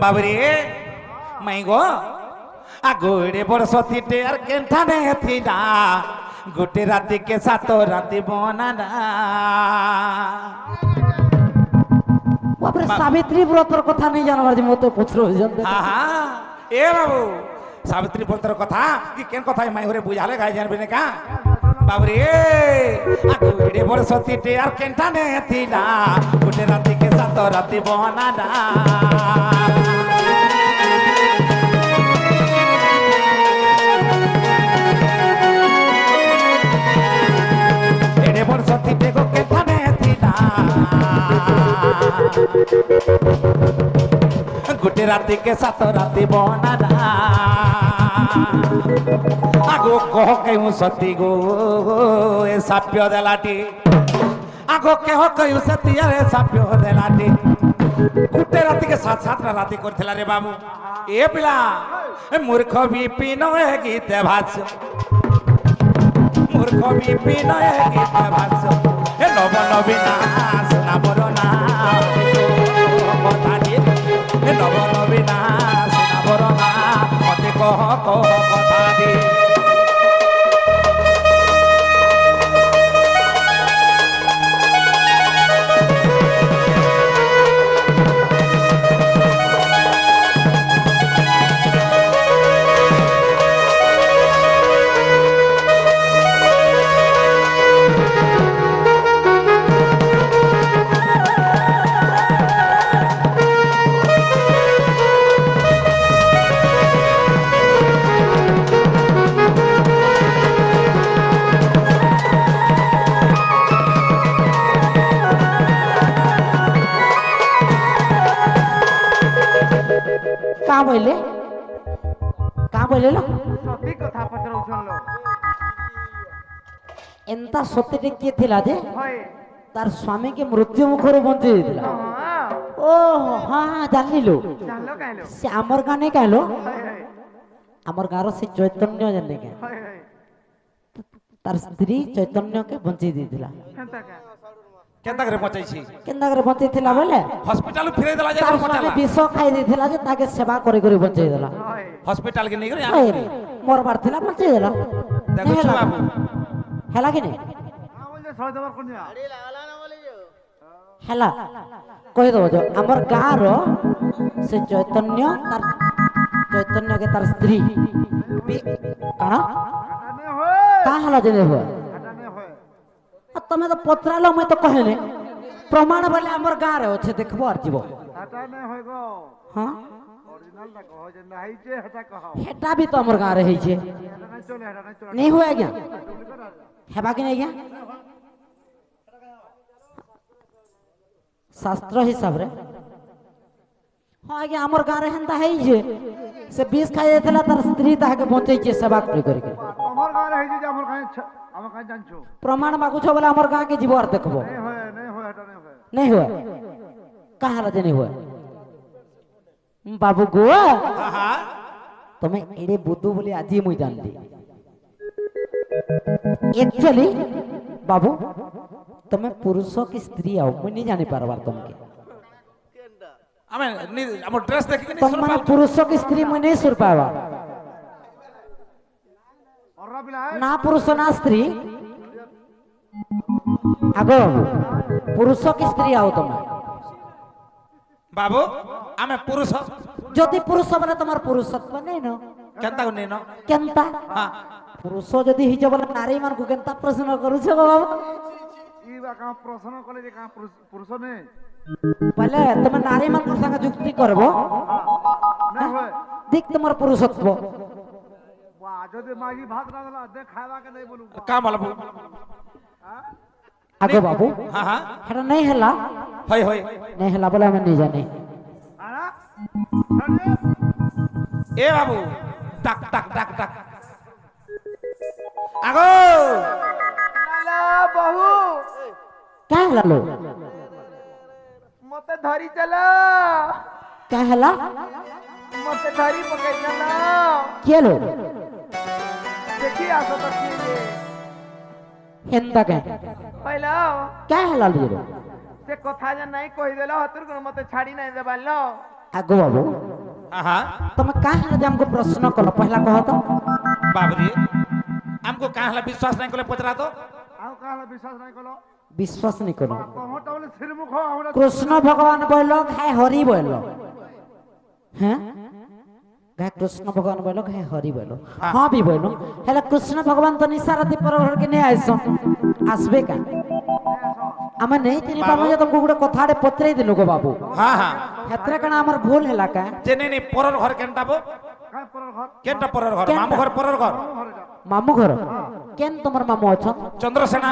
বাবরে মাই গো আগোড়ে বড় সতীটে আর কেন্ঠানে থিলা গোটে রাতি কে সাত রাতি বনানা বাপরে সাবিত্রী ব্রতর কথা নেই জানবার যে মতো পুত্র হইছেন আহা এ বাবু সাবিত্রী ব্রতর কথা কি কেন কথা মাই ঘরে বুঝালে গাই জানবে না কা বাবরে আগোড়ে বড় সতীটে আর কেন্ঠানে থিলা গোটে রাতি কে সাত রাতি বনানা সতীতে গো কেথানে থিলা গোটে রাতি কে সাত রাতি বনানা আগো কহ কেউ সতী গো এ সাপ্য দেলাটি আগো কেহ কেউ সতী এ সাপ্য দেলাটি গোটে রাতি কে সাত সাতটা রাতি করছিলা রে বাবু এ পিলা মূর্খ বিপিন এ গীতে ভাষ্য মূর্খ বিপিন এ গীতে ভাষ্য এ নব নবীনা সোনা বরনা কথা দিয়ে এ নব নবীনা সোনা বরনা মতে কহ কহ কথা দিয়ে का बोले लो সতী কথা পচারুছন লো एंता सत्यटे किए थिला जे হয় तार स्वामी के मृत्यु मुखर बंचे दिला হ্যাঁ ओ हां जानि लो জানলো কাইলো से हमर गाने कहलो হয় হয় हमर गारो से चैतन्य जने के হয় হয় तार स्त्री चैतन्य के बंचे दी दिला কেনতা কা কেনতা করে পচাইছি केंदा करे बंचे थिला बोले হসপিটাল ফিরে দেলা যে तार পচালা स्वामी विष खाई दी थिला जे ताके सेवा करे करे बंचे दिला হয় হসপিটাল কে নিয়ে গেলে ओए रे मरबार थिला बंचे दिला দেখো বাবু हेला कि नहीं হ্যাঁ বলছে ছয় দেবার কোনিয়া हेला कहि दो जो हमर गार से चैतन्य तार चैतन्य के तार स्त्री काना কাটানে হয় का हला जने हो কাটানে হয় तमे तो पत्रालो मैं तो कहने प्रमाण बोले हमर गार होछे देखबो আর जीवो কাটানে হয় গো हां অরিজিনাল টা কহ যে নাইছে হেটা কহ हेटा भी तो हमर गार है छे এটা নাই চলে এটা নাই চলে नहीं हुआ क्या ডুপ্লিকেট আছে हेबा कि नहीं क्या शास्त्र हिसाब रे हां आगे हमर गार हेंता है जे से 20 खाई देथला तार स्त्री ताके बंचै छे सेवा करे करके তোমার গাঁর হইছে যে আমার কাছে আমার কাছে জানছো प्रमाण मागु छो बोले हमर गां के जीवो আর देखबो नहीं হয় এটা नहीं হয় नहीं हुआ कहा राजे नहीं हुआ बाबू गो হ্যাঁ तुम्हें एड़े बुद्धू बोले आज ही मुझे जान ली एक्चुअली बाबू तुम्हें पुरुषों की स्त्री आओ मुझे नहीं जाने पारवार तुमके আমি আমার ড্রেস দেখি নি तुम माने पुरुषों की स्त्री मुझे नहीं सुर पावा और बिलाय ना पुरुष ना स्त्री आगो पुरुषों की स्त्री आओ तुम्हें বাবু আমি পুরুষ যদি পুরুষ বলে তোমার পুরুষত্ব নেই না কেনতা নেই না কেনতা হ্যাঁ পুরুষ যদি হিজ বলে নারী মানকু কেনতা প্রশ্ন করুছ গো বাবা ई बा का प्रश्न कले जे का पुरुष ने বলে তুমি নারী মানকর সঙ্গে যুক্তি করবো हां দিক তোমার পুরুষত্ব বাহ যদি মাগি ভাত রাঁধলা দে খাইবাকে নেই বলু का मालबू আগো বাবু हाँ हाँ এটা নেই হেলা होय নেই হেলা বলে আমি নিয়ে জানি আরা ए बाबू टक टक टक टक आगो নালা বহু কা হেলা লো মতে ধরি চল কা হেলা মতে ধরি পকাই চল কে লো দেখি আসো তো কি রে হেন্দা কে কইলো কা হেলা লো সে কথা যে নাই কই দেলো হতুর কোন মতে ছাড়ি নাই দেবালো আগো বাবু हाँ हाँ তুমি কা হেলা যে हमको प्रश्न करो पहला कहो तो बाबूजी हमको कहाँ हला विश्वास नहीं करे पचरा तो ଆଉ କାହା ବିଶ୍ୱାସ ନାହିଁ କଲ विश्वास नहीं करो ତମଟା ବୋଲେ ଶ୍ରୀମୁଖ ଆମର कृष्ण भगवान बोल खाए हरि बोल हैं गाय कृष्ण भगवान बोल खाए हरि बोल हाँ भी बोल हेला कृष्ण भगवान तो निसारती पर घर के नहीं आइस आसबे का आमे नहीं तिनी बाबू जे तुमको गुडे कथाडे पत्रे दिलो गो बाबू हाँ हाँ हेत्रे कणा हमर भूल हैला का जे नहीं परर घर केनटा बो କାହା ପର ଘର केनटा परर घर केनटा? मामू घर परर घर ଘରଟା मामू घर केन तुमर मामू अछन चंद्रसेना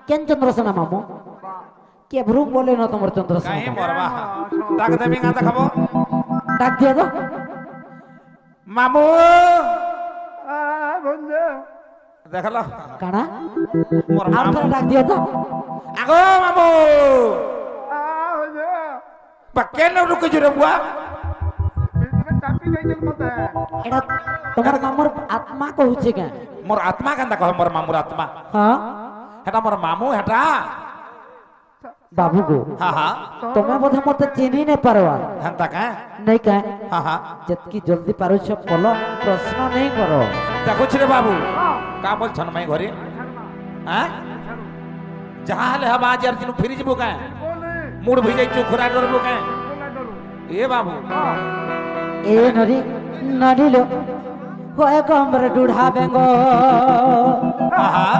केन चंद्रसेना मामू के भ्रू बोले न तुमर कहीं चंद्रसेना मरवा डाक देवी गाता खाबो डाक दिया तो मामू ଆ ଭଞ୍ଜ देखलो काना मोर आप मामू डाक दिया तो आगो मामू ଆ ଭଞ୍ଜ पक्के न रुक जुरे बुआ ପିଛରେ ଚାପି ଯାଇଛନ୍ ମତେ एडा तुमर मामूर आत्मा कहूचे के मोर आत्मा केनता कह मोर मामूर आत्मा हां हेटा मोर मामू हेटा बाबू को हाँ हाँ तुम्हें बोधे मते चिनी नहीं पारवा हेनता का नहीं कहे हाँ हाँ जतकी जल्दी पारो छ बोलो प्रश्न नहीं करो देखो रे बाबू का बोल छन मैं घरे हाँ जहाँ हले हवा आज अर्जुन फिर जबो का बोले मूड भई जाई चोखरा डरबो का बोला डरू ए बाबू ए नरी नरी लो होए कमर डूढ़ा बेंगो हाँ हाँ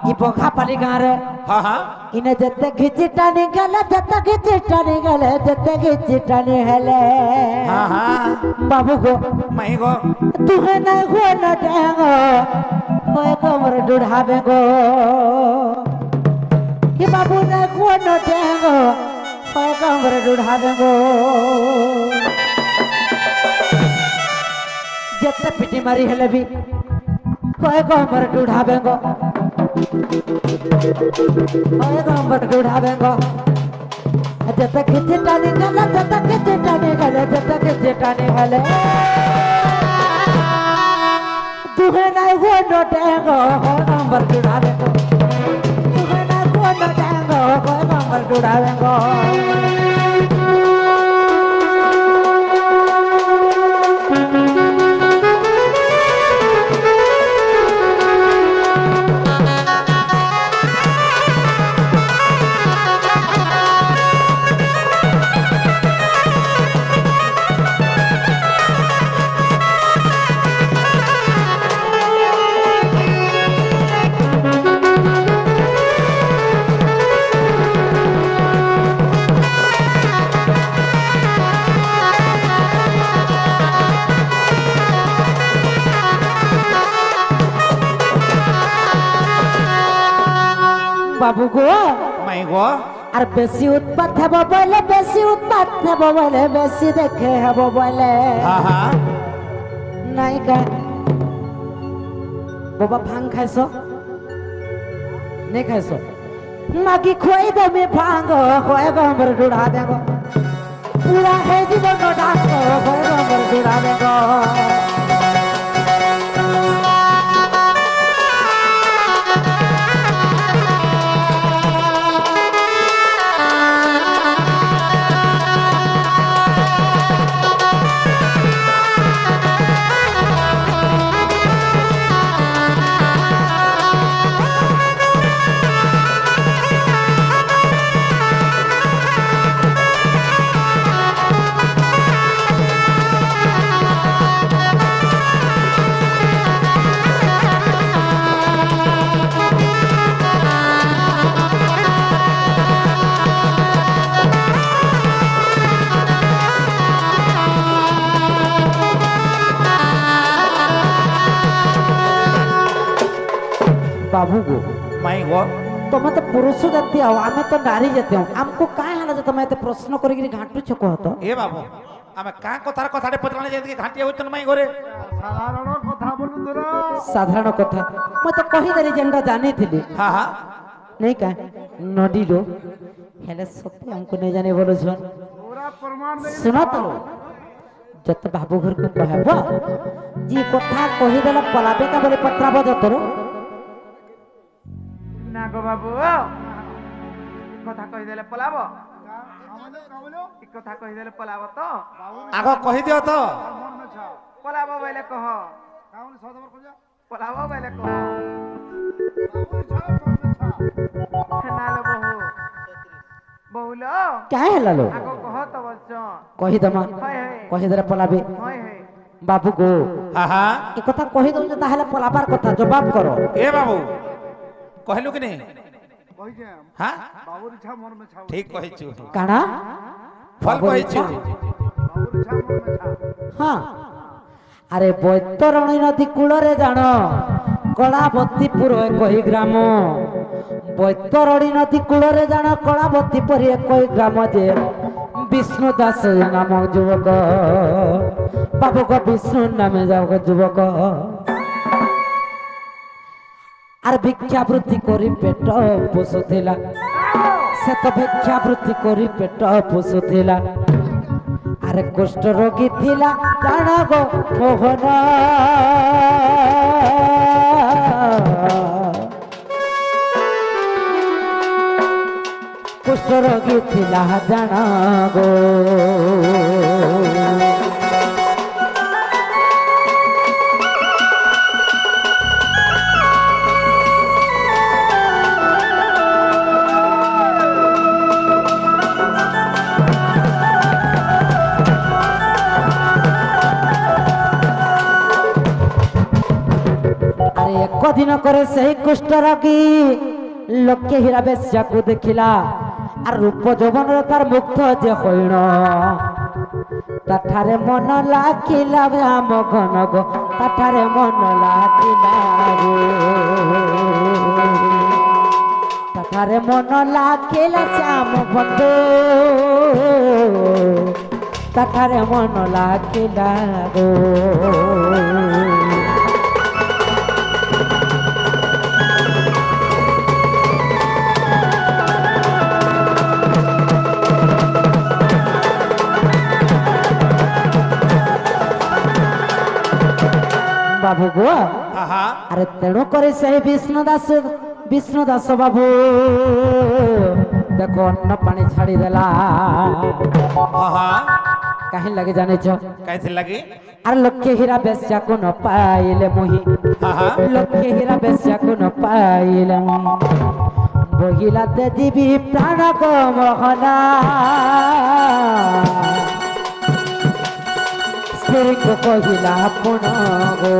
ई पोखा पाली गारे हाँ हाँ इने जत्ते घिचिटा निकले जत्ते घिचिटा निकले हाँ हाँ बाबू को मैं गो तुहे न हो न डेंगो होए कमर डूढ़ा बेंगो कि बाबू न हो न डेंगो होए कमर डूढ़ा बेंगो जत्ते पिटी मारी हेले भी होए कमर डूढ़ा बेंगो होए कमर डूढ़ा बेंगो जत्ते घिचिटा निकले तुहे ना हो न डेंगो होए कमर डूढ़ा बेंगो तुहे ना हो न डेंगो होए कमर डूढ़ा बेंगो बाबू को मैं गो আর বেশি উৎপাত হব বলে বেশি উৎপাত হব বলে বেশি দেখে হব বলে हाँ हाँ নাই কা বাবা ভাং খাইছো নেই খাইছো মাগি খোয়াই দেবে ভাঙ হয় গমর ডুড়া দেব পুরা হয়ে দিব ডাক হয় গমর ডুড়া দেব बाबू गो माई गो तुम तो पुरुष जाती आओ आम तो नारी जाती हूँ आमको काहे हला तुम एते प्रश्न करी घाटू छको हतो ए बाबू आमे का कथार कथाटे पचलाने जेति घाटी होचन माई घरे ସାଧାରଣ କଥା ବୋଲୁ ତୋର साधारण कथा मैं तो कही देली जेंडा जानी थी हां हां नहीं का नडी रो हेले सत्य हमको नहीं जाने बोलो छन ପୁରା ପ୍ରମାଣ ଦେଇ सुना तो जत बाबू घर को कहब जी कथा कही देला पलाबे का बोले पत्राब जतरो ନାଗ ବାବୁ କଥା କହିଦେଲେ ପଲାବ ଏ କଥା କହିଦେଲେ ପଲାବ ତ आगो कहि दियो तो ମନ ମେ ଛା ପଲାବ ବୋଇଲେ କହ କାଉନ ସଦବର କଜା ପଲାବ ବୋଇଲେ କହ ବାବୁ ଛା ନାଲ ବହୁ ବହୁଲ क्या हेला लो ଆଗ କହ ତ ବଚ कही दमा ହଏ ହଏ कही देला पलाबे ହଏ ହଏ बाबू गो हां हां ए कथा कही दउ जे ताहले पलाबार कथा जवाब करो ए बाबू कहलु कि नहीं କହିଛେ हां ବାବୁର ଛା ମନ ମେ ଛା ठीक कहिछु काना फल कहिछु ବାବୁର ଛା ମନ ମେ ଛା हाँ अरे बैतरणी नदी कूल रे जान कलावतीपुर एक ग्राम बैतरणी नदी कूल रे जान कलावतीपुर एक ग्राम जे विष्णु दास नामक युवक बाबू को विष्णु नाम युवक आर भिक्षावृत्ति करी पेट पोषुला से तो भिक्षावृत्ति करी पेट पोषुला अरे कुष्ठ रोगी थिला जाना गो मोहन कुष्ठ रोगी थिला जाना गो एक दिन करे सही कुष्ठ रोगी लोके हीरा बेश्या को देखिला আর রূপ যৌবন তার মুগ্ধ যে হইণ তাঠারে মন লাগিলা রাম ঘন গো তাঠারে মন লাগিলা গো তাঠারে মন লাগিলা শ্যাম বন্ধু তাঠারে মন লাগিলা গো बाबू गो हां अरे तेणु करे से विष्णु दास बाबू देखो अन्न पानी छाड़ी देला हां कहीं लगे जाने छो कैसे लगी अरे लक्ष्य हीरा बेश्या को न पाइले मोही हां लक्ष्य हीरा बेश्या को न पाइले मोही बहिला दे दीबी प्राण को मोहना स्त्री को कहिला पुन गो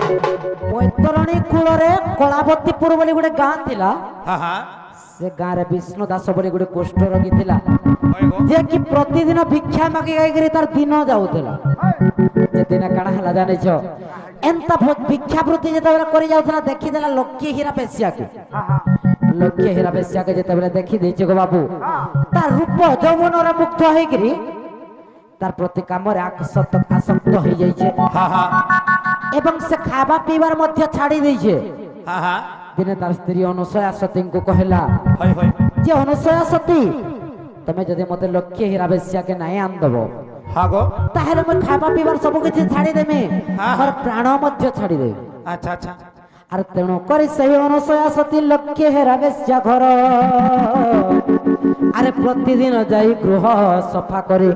बैतरणी कूल कलावतीपुर बोली गोटे गाँ थिला हां से गाँ रे विष्णु दास बोली गोटे कुष्ठ रोगी थिला ओए गो जे कि प्रतिदिन भिक्षा मागी गाई तार दिन जाउथला जे दिन काना हला जाने छो एंता भिक्षावृत्ति जेतेबेले करि जाउथला देखि देला लक्ष्य हीरा बेश्या के लक्ष्य हीरा बेश्या के जेतेबेले देखि देछि गो बाबू तार रूप यौवन रे मुग्ध होई गिरी तार प्रति काम रे आसक्त होई जाई छे हां एवं से खावा पीवार मध्य छाड़ी दै छे हां दिने तार स्त्री अनुसया सती को कहला होय होय जे अनुसया सती तमे जदि मते लक्ष्य हीरा बेश्या के नाय आन दबो हां गो ताहेले मैं खावा पीवार सब किछि छाड़ी देमे हाँ। और प्राण मध्य छाड़ी दे अच्छा अच्छा आर तेणु करी सही अनुसया सती लक्ष्य हीरा बेश्या घर आरे प्रतिदिन जाई गृह सफा करे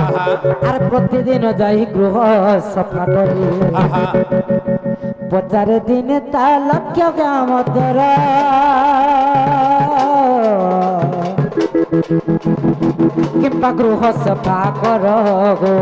हां आरे प्रतिदिन जाई गृह सफा करे हां पचारे दिन ता लक्ष्य ग्राम तोरा किंबा गृह सफा कर गो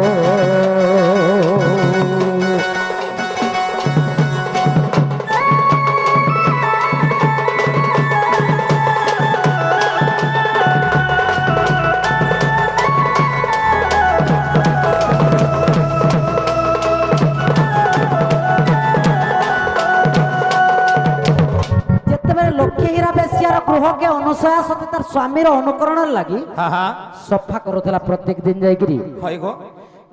গ্রহকে অনুসয়া সতী তার স্বামীর অনুকরণ লাগি হা হা সফা করুলা প্রত্যেক দিন যাইকি হয় গো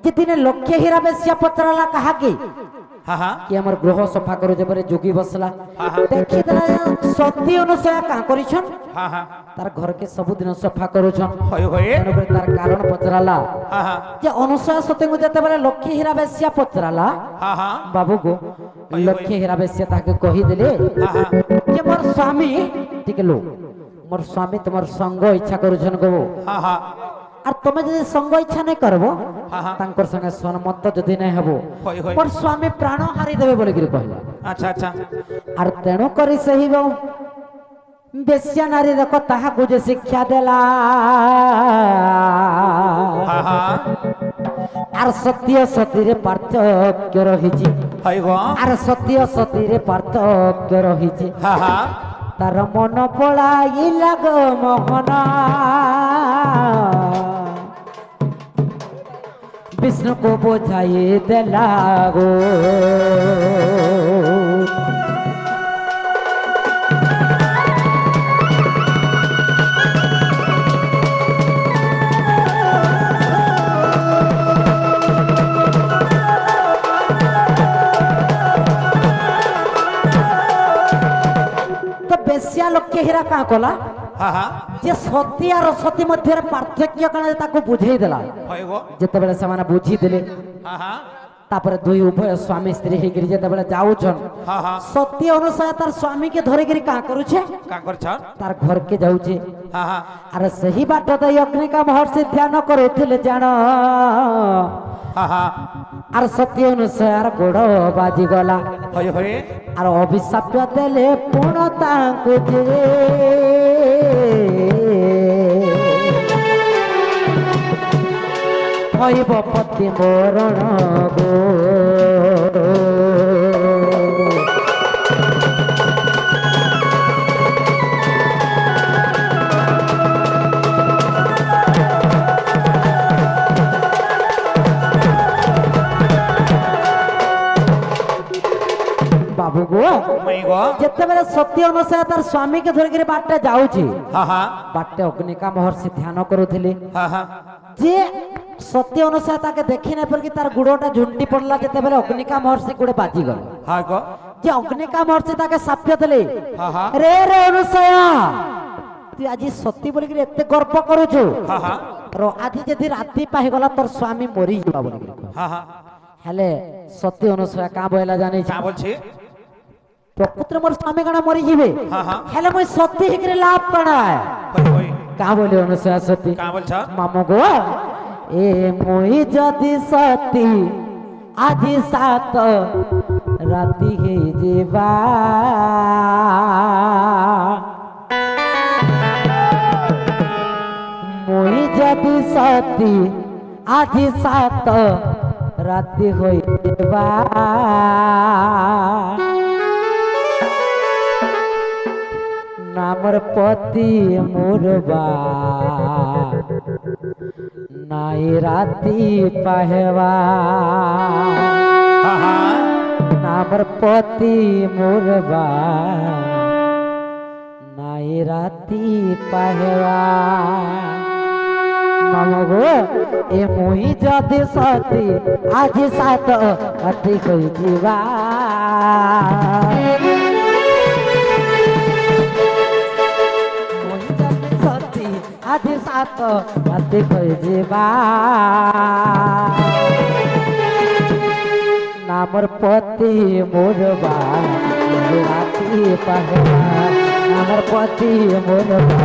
যে দিনে লক্ষ্যে হীরা বেশিয়া পচরালা কাহাকে হা হা কি আমার গ্রহ সফা করে যে পরে যোগী বসলা হা। দেখি দেলা সতী অনুসয়া কাঁ করিছন হা হা তার ঘরকে ସବୁଦିନ সফা করুছন হয় হয় তেଣୁକରି তার কারণ পচরালা হা হা যে অনুসয়া সতীଙ୍କୁ ଯେତେବେଳେ ଲକ୍ଷ୍ମୀ ହୀରା ବେଶ୍ୟା ପଚରାଲା হা হা ବାବୁକୁ ଲକ୍ଷ୍ମୀ ହୀରା ବେଶ୍ୟା ତାହାକେ କହିଦେଲେ হা হা ଯେ ମୋର ସ୍ୱାମୀ ଟିକେ लो ମୋର ସ୍ୱାମୀ তোমার সঙ্গ ইচ্ছা କରୁଛନ୍ গো হা হা আর তুমি যদি সঙ্গ ইচ্ছা নাই করবো হা হা তাঙ্কর সঙ্গে সন্মত যদি নাই হব হয় হয় মোর স্বামী প্রাণ হারি দেবে বলিকি কহিলা আচ্ছা আচ্ছা আর তেণু করে সেই বেশ্যা নারী দেখো তাহাকে যে শিক্ষা দেলা হা হা আর সত্য সতীরে পার্থক্য রহিছি হয় গো আর সত্য সতীরে পার্থক্য রহিছি হা হা তার মন পড়াইলা গো মোহন বিষ্ণুকে বোঝাই দেলা গো তো বেশ্যা লক্ষ্যে হীরা কাঁ কলা হা হা যে সতী আর সতী মধ্যে পার্থক্য কাଣା তাকে বুঝাই দেলা হয় গো যেତେବେଳେ ସେମାନେ ବୁଝିଦେଲେ হা হা তারপরে দুই উভয় স্বামী স্ত্রী হইকি যেତେବେଳେ যাଉଛন হা হা সতী অনুসারে তার স্বামীকে ধরিকি কাঁ করুছে কা করছ তার ঘরকে যাଉଛି হা হা আর ସେହି ବାଟ ଦେଇ ଅଗ୍ନିକା ମହର୍ଷି ଧ୍ୟାନ କରୁଥିଲେ ଜାଣ হা হা আর সতী অনুসার গোড় বাজিগলা হয় হয় আর অভিশাপ দেলে পুণ তাଙ୍କୁ যে হইব পতি মরণ গো বাবু গো মাই গো যেତେବେଳେ ସତ୍ୟ ଅନୁସାରେ ତାର ସ୍ୱାମୀକେ ଧରିକିରି ବାଟରେ ଯାଉଛି হা হা ବାଟରେ ଅଗ୍ନିକା ମହର୍ଷି ଧ୍ୟାନ କରୁଥିଲେ হা হা ଯେ ସତ୍ୟ ଅନୁସାରେ ତାକେ ଦେଖି ନାଇଁ ପରିକି ତାର ଗୋଡଟା ଝୁଣ୍ଟି ପଡିଲା ଯେତେବେଳେ ଅଗ୍ନିକା ମହର୍ଷି ଗୋଡେ ବାଜିଗଲା হা গো ଯେ ଅଗ୍ନିକା ମହର୍ଷି ତାକେ ସାପ୍ୟ ଦେଲେ হা হা ରେ ରେ ଅନୁସୟା তুই ଆଜି ସତୀ ବୋଲିକିରି ଏତେ ଗର୍ବ କରୁଛୁ হা হা ଆଜି ଯଦି ରାତି ପାଇଗଲା ତୋର ସ୍ୱାମୀ ମରିଯିବା ବୋଲିକିରି হা হা ହେଲେ ସତୀ ଅନୁସୟା କାଁ ବଇଲା ଜାଣିଛ কা বলছি ପ୍ରକୃତରେ ମୋର ସ୍ୱାମୀ କାଣା ମରିଯିବେ হা হা ହେଲେ ମୁଇଁ ସତୀ ହେଇକିରି ଲାଭ କାଣା হয় হয় କାଁ ବୋଲି ଅନୁସୟା ସତୀ কা বলছ মামু গো এ মুই যদি সতী আজি সাত রাতি হে যাবা মুই যদি সতী আজি সাত রাতি হই যাবা নামর পতি মুরবা নাই রাতি পাহেবা হা হা নামর পতি মুরবা নাই রাতি পাহেবা মামগো এ মুই যদি সতী আজি সাত রাতি কই দিবা আজি সাত রাতি কই দিবা নামর পতি মোরবা রাতি পাহবা নামর পতি মোরবা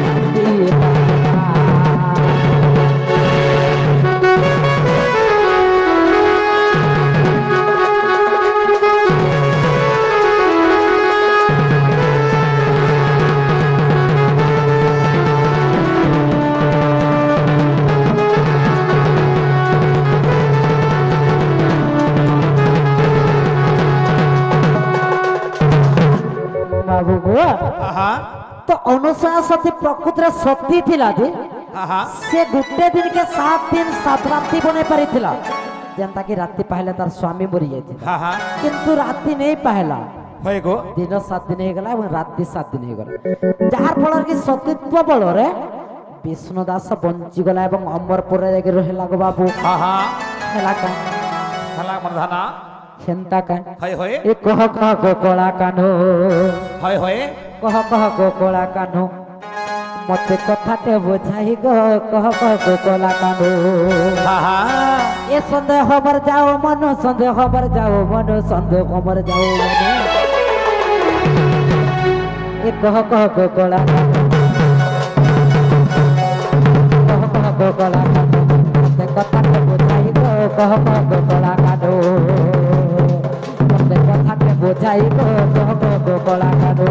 রাতি পাহবা বাবু গো হা হা তো অনুসয়া সতী প্রকৃতির সতী ଥିଲା যে হা হা সে গোটে দিনকে 7 দিন 7 রাতি বনে পারিଥିଲା যেনতা কি রাতি পাইলে তার স্বামী মরি যাইছিল হা হা কিন্তু রাতি নেই পাইলা হয়ে গো दिन 7 दिन ହେଇଗଲା ଏବଂ ରାତି 7 दिन ହେଇଗଲା ଯାହାର ଫଳରେ କି ସତୀତ୍ୱ ବଳରେ ବିଷ୍ଣୁ ଦାସ ବଞ୍ଚିଗଲା ଏବଂ ଅମରପୁରରେ ଯାଇକି ରହିଲା ଗো ବାବୁ হা হা ହେଲା କାଁ খালা মর্দানা ସେନ୍ତା କାଁ হয় হয় ଏ କହ ଗো କଳା କାହ୍ନୁ হয় হয় କହ ଗো କଳା କାହ୍ନୁ ମତେ କଥାଟେ ବୁଝାଇ ଗো କହ ଗো କଳା କାହ୍ନୁ হা হা এ সন্দেহ হবার যাও মন সন্দেহ হবার যাও মন সন্দেহ হবার যাও মন এ কহ গো কলা কহ গো কলা মতে কথাতে বুঝাই গো কহ গো কলা কাটো মতে কথাতে বুঝাই গো কহ গো কলা কাটো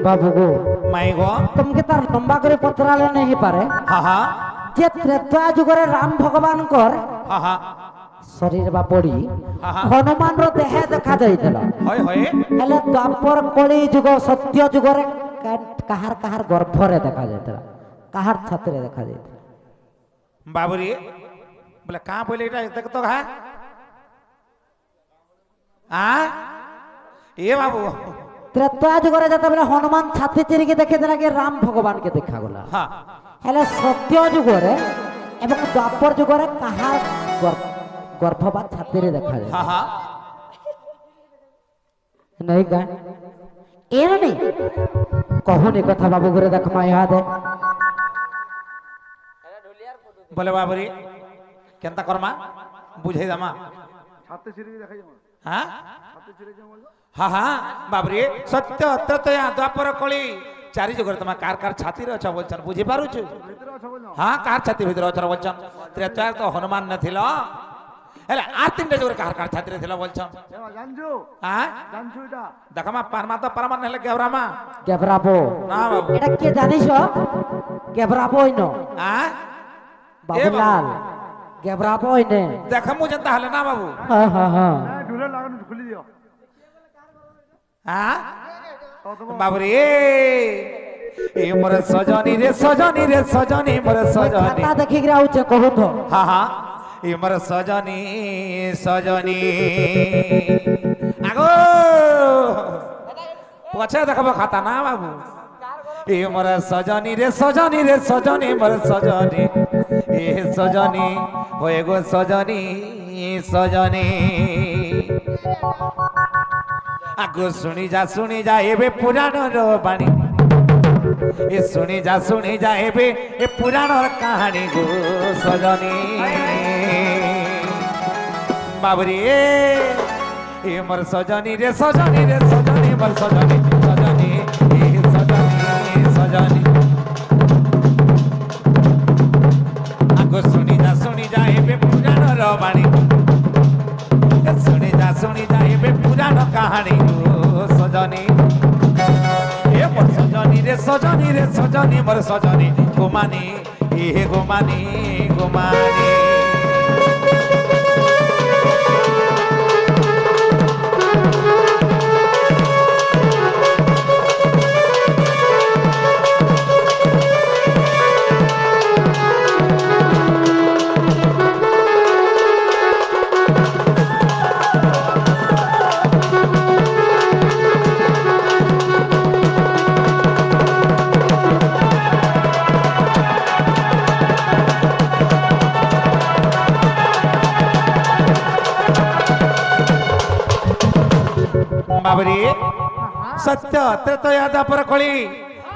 बाबू गो মাই গো तुमके तार लंबा करे पत्राले नहीं पारे হা হা जे त्रेता जुगरे राम भगवान कर হা হা शरीर बा पड़ी आहा। हनुमान रो देह देखा जाइतला হয় হয় हेले द्वापर कली जुग सत्य जुगरे काहार काहार गर्भरे देखा जाइतला काहार छात्रे देखा जाइतला বাবুরি বলে কাঁ বলে এটা দেখ তো হ্যাঁ এ বাবু त्रेता जुगरे जते बेले हनुमान छाती चिरी के देखे देला के राम भगवान के देखा गला হ্যাঁ हेले सत्य जुगरे एवं द्वापर जुगरे काहार गर्भवा छाती रे देखा जाए হ্যাঁ হ্যাঁ नहीं का एन नहीं कहूनी कथा बाबू घरे देख मा याद है বলে বাবুরি কেনতা করমা বুঝাই দামা ছাত্র সিরিজ দেখাই যাবো হ্যাঁ ছাত্র সিরিজ বললো হ্যাঁ হ্যাঁ বাবুরি সত্য ত্রেতয়া দ্বাপর কলি চারি যুগরে তোমার কার কার ছাতিরে অছ বলছেন বুঝি পারুছু ভিতরে আছে বললো হ্যাঁ কার ছাতি ভিতরে অছ বলছেন ত্রেতয়া তো হনুমান নথিল হেলে আর তিনটা যুগরে কার কার ছাতিরে ছিল বলছেন এবার জানছো হ্যাঁ জানছো এটা দেখমা পারমা তো পারমান হেলে কেবরামা गेबराबो না বাবু এটা কে জানিস गेबराबो इनो হ্যাঁ बाबूलाल गेबराबो इने দেখামু যেন হলে না বাবু हां हां हां হ্যাঁ ঢুলে লাগানো খুলে দিও হ্যাঁ তো বাবুরে এ মোর সজনী রে সজনী রে সজনী মোর সজনী खाता देखि गिरा उचे कहू तो হ্যাঁ হ্যাঁ এ মোর সজনী সজনী আগো পছে দেখাবো খাতা না বাবু এ মোর সজনী রে সজনী রে সজনী মোর সজনী এ সজনী হয়ে গো সজনী সজনী আগো শুনি যা এবে পুরাণর বাণী এ শুনি যা এবে এ পুরাণর কাহানী গো সজনী বাবরি এ মোর সজনী রে সজনী রে সজনী মোর সজনী সজনী এ সজনী সজনী আগো শুনি যা এবে পুরাণর বাণী শুনি যা এবে পুরাণ কাহানী গো সজনী এ মোর সজনী রে সজনী রে সজনী মোর সজনী গোমানি এ গোমানি গোমানি बाबरी सत्य त्रेतया द्वापर कली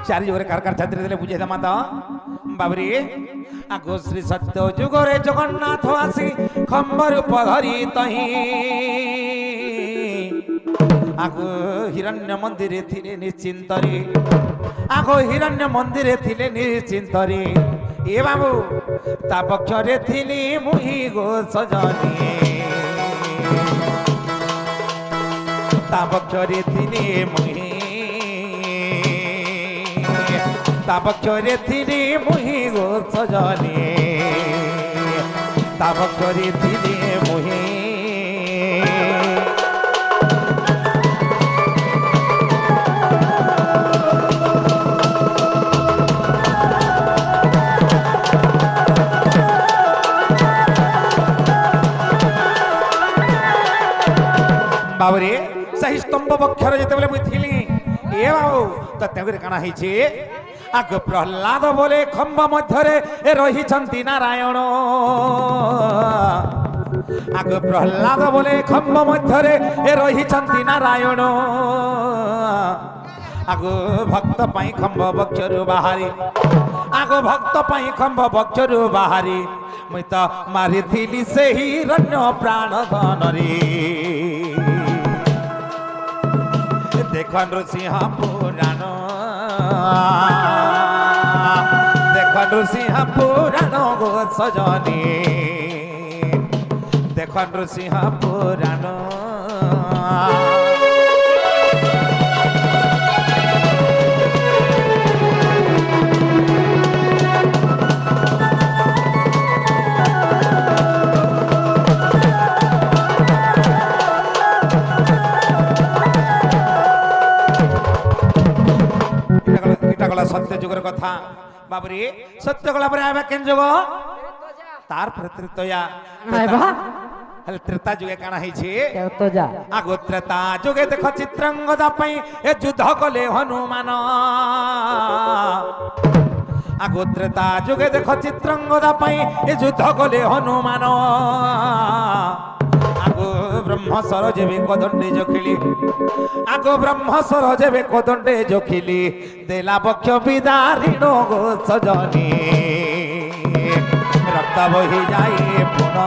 चारि जुगरे कार कार छात्री देले बुझे दमा त বাবরি আগো শ্রী সত্য যুগরে জগন্নাথ আসি খম্বর উপধরি তহি আগো হিরণ্য মন্দিরে থিলে নিশ্চিন্তরে আগো হিরণ্য মন্দিরে থিলে নিশ্চিন্তরে এ বাবু তা পক্ষরে থিলি মুহি গো সজনী তা পক্ষরে থিলি মুহি তা পক্ষরে থিলি মুহি গো সজনী তা পক্ষরে থিলি মুহি বাবুরে সেই স্তম্ভ বক্ষরে যেতেবেলে মুই থিলি এ বাবু তো তেগুরে কানা হইছে আগ প্রহ্লাদ বলে খম্ব মধ্যরে রহিছন্তি নারায়ণ আগ প্রহ্লাদ বলে খম্ব মধ্যরে রহিছন্তি নারায়ণ আগো ভক্ত পাই খম্ব বক্ষরু বাহারি আগো ভক্ত পাই খম্ব বক্ষরু বাহারি মুই তো মারিথিলি সেই হিরণ্য প্রাণ ধনরে দেখুন নৃসিংহ পুরাণ দেখুন নৃসিংহ পুরাণ গো সজনী দেখুন নৃসিংহ পুরাণ সত্য যুগের কথা বাবরি সত্য গলা পরে আইবা কেন যুগ তার ত্রেতয়া আইবা হলে ত্রেতা যুগে কানা হইছে তো যা আগো ত্রেতা যুগে দেখ চিত্রাঙ্গদা পাই এ যুদ্ধ কলে হনুমান আগো ত্রেতা যুগে দেখ চিত্রাঙ্গদা পাই এ যুদ্ধ কলে হনুমান আগো ব্রহ্ম সরজেবে কদণ্ডে জখিলি আগো ব্রহ্ম সরজেবে কদণ্ডে জখিলি দেলা বক্ষ বিদারিণ গো সজনী রক্ত বহি যায় পুন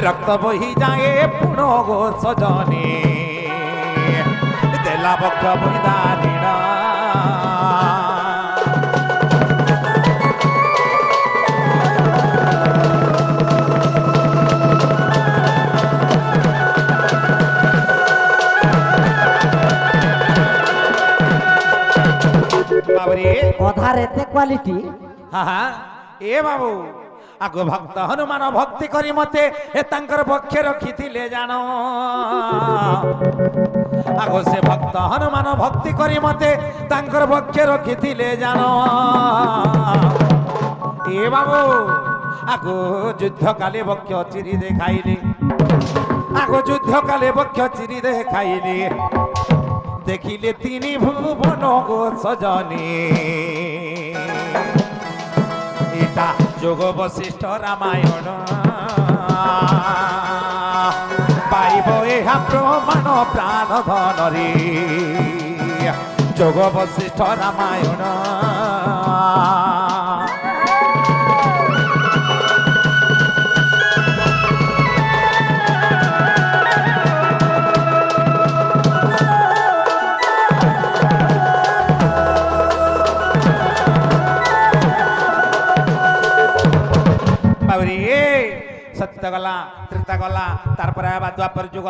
রক্ত বহি যায় পুন গো সজনী দেলা বক্ষ বিদারিণ কথার এতে কোয়ালিটি এ বাবু আগো ভক্ত হনুমান ভক্তি করি মতে এ তাঙ্কর পক্ষে রখিলে জান আগো সে ভক্ত হনুমান ভক্তি করি মতে তাঙ্কর পক্ষে রখিলে জান এ বাবু আগো যুদ্ধ কালে বক্ষ চিরি দেখাইলে আগো যুদ্ধ কালে বক্ষ চিরি দেখাইলে দেখিলে তিনি ভুবন গো সজনী এটা যোগ বশিষ্ঠ রামায়ণ পাইব এহা প্রমাণ প্রাণ ধনরে যোগ বশিষ্ঠ রামায়ণ সত্য গলা ত্রেতা গলা তারপরে আবার দ্বাপর যুগ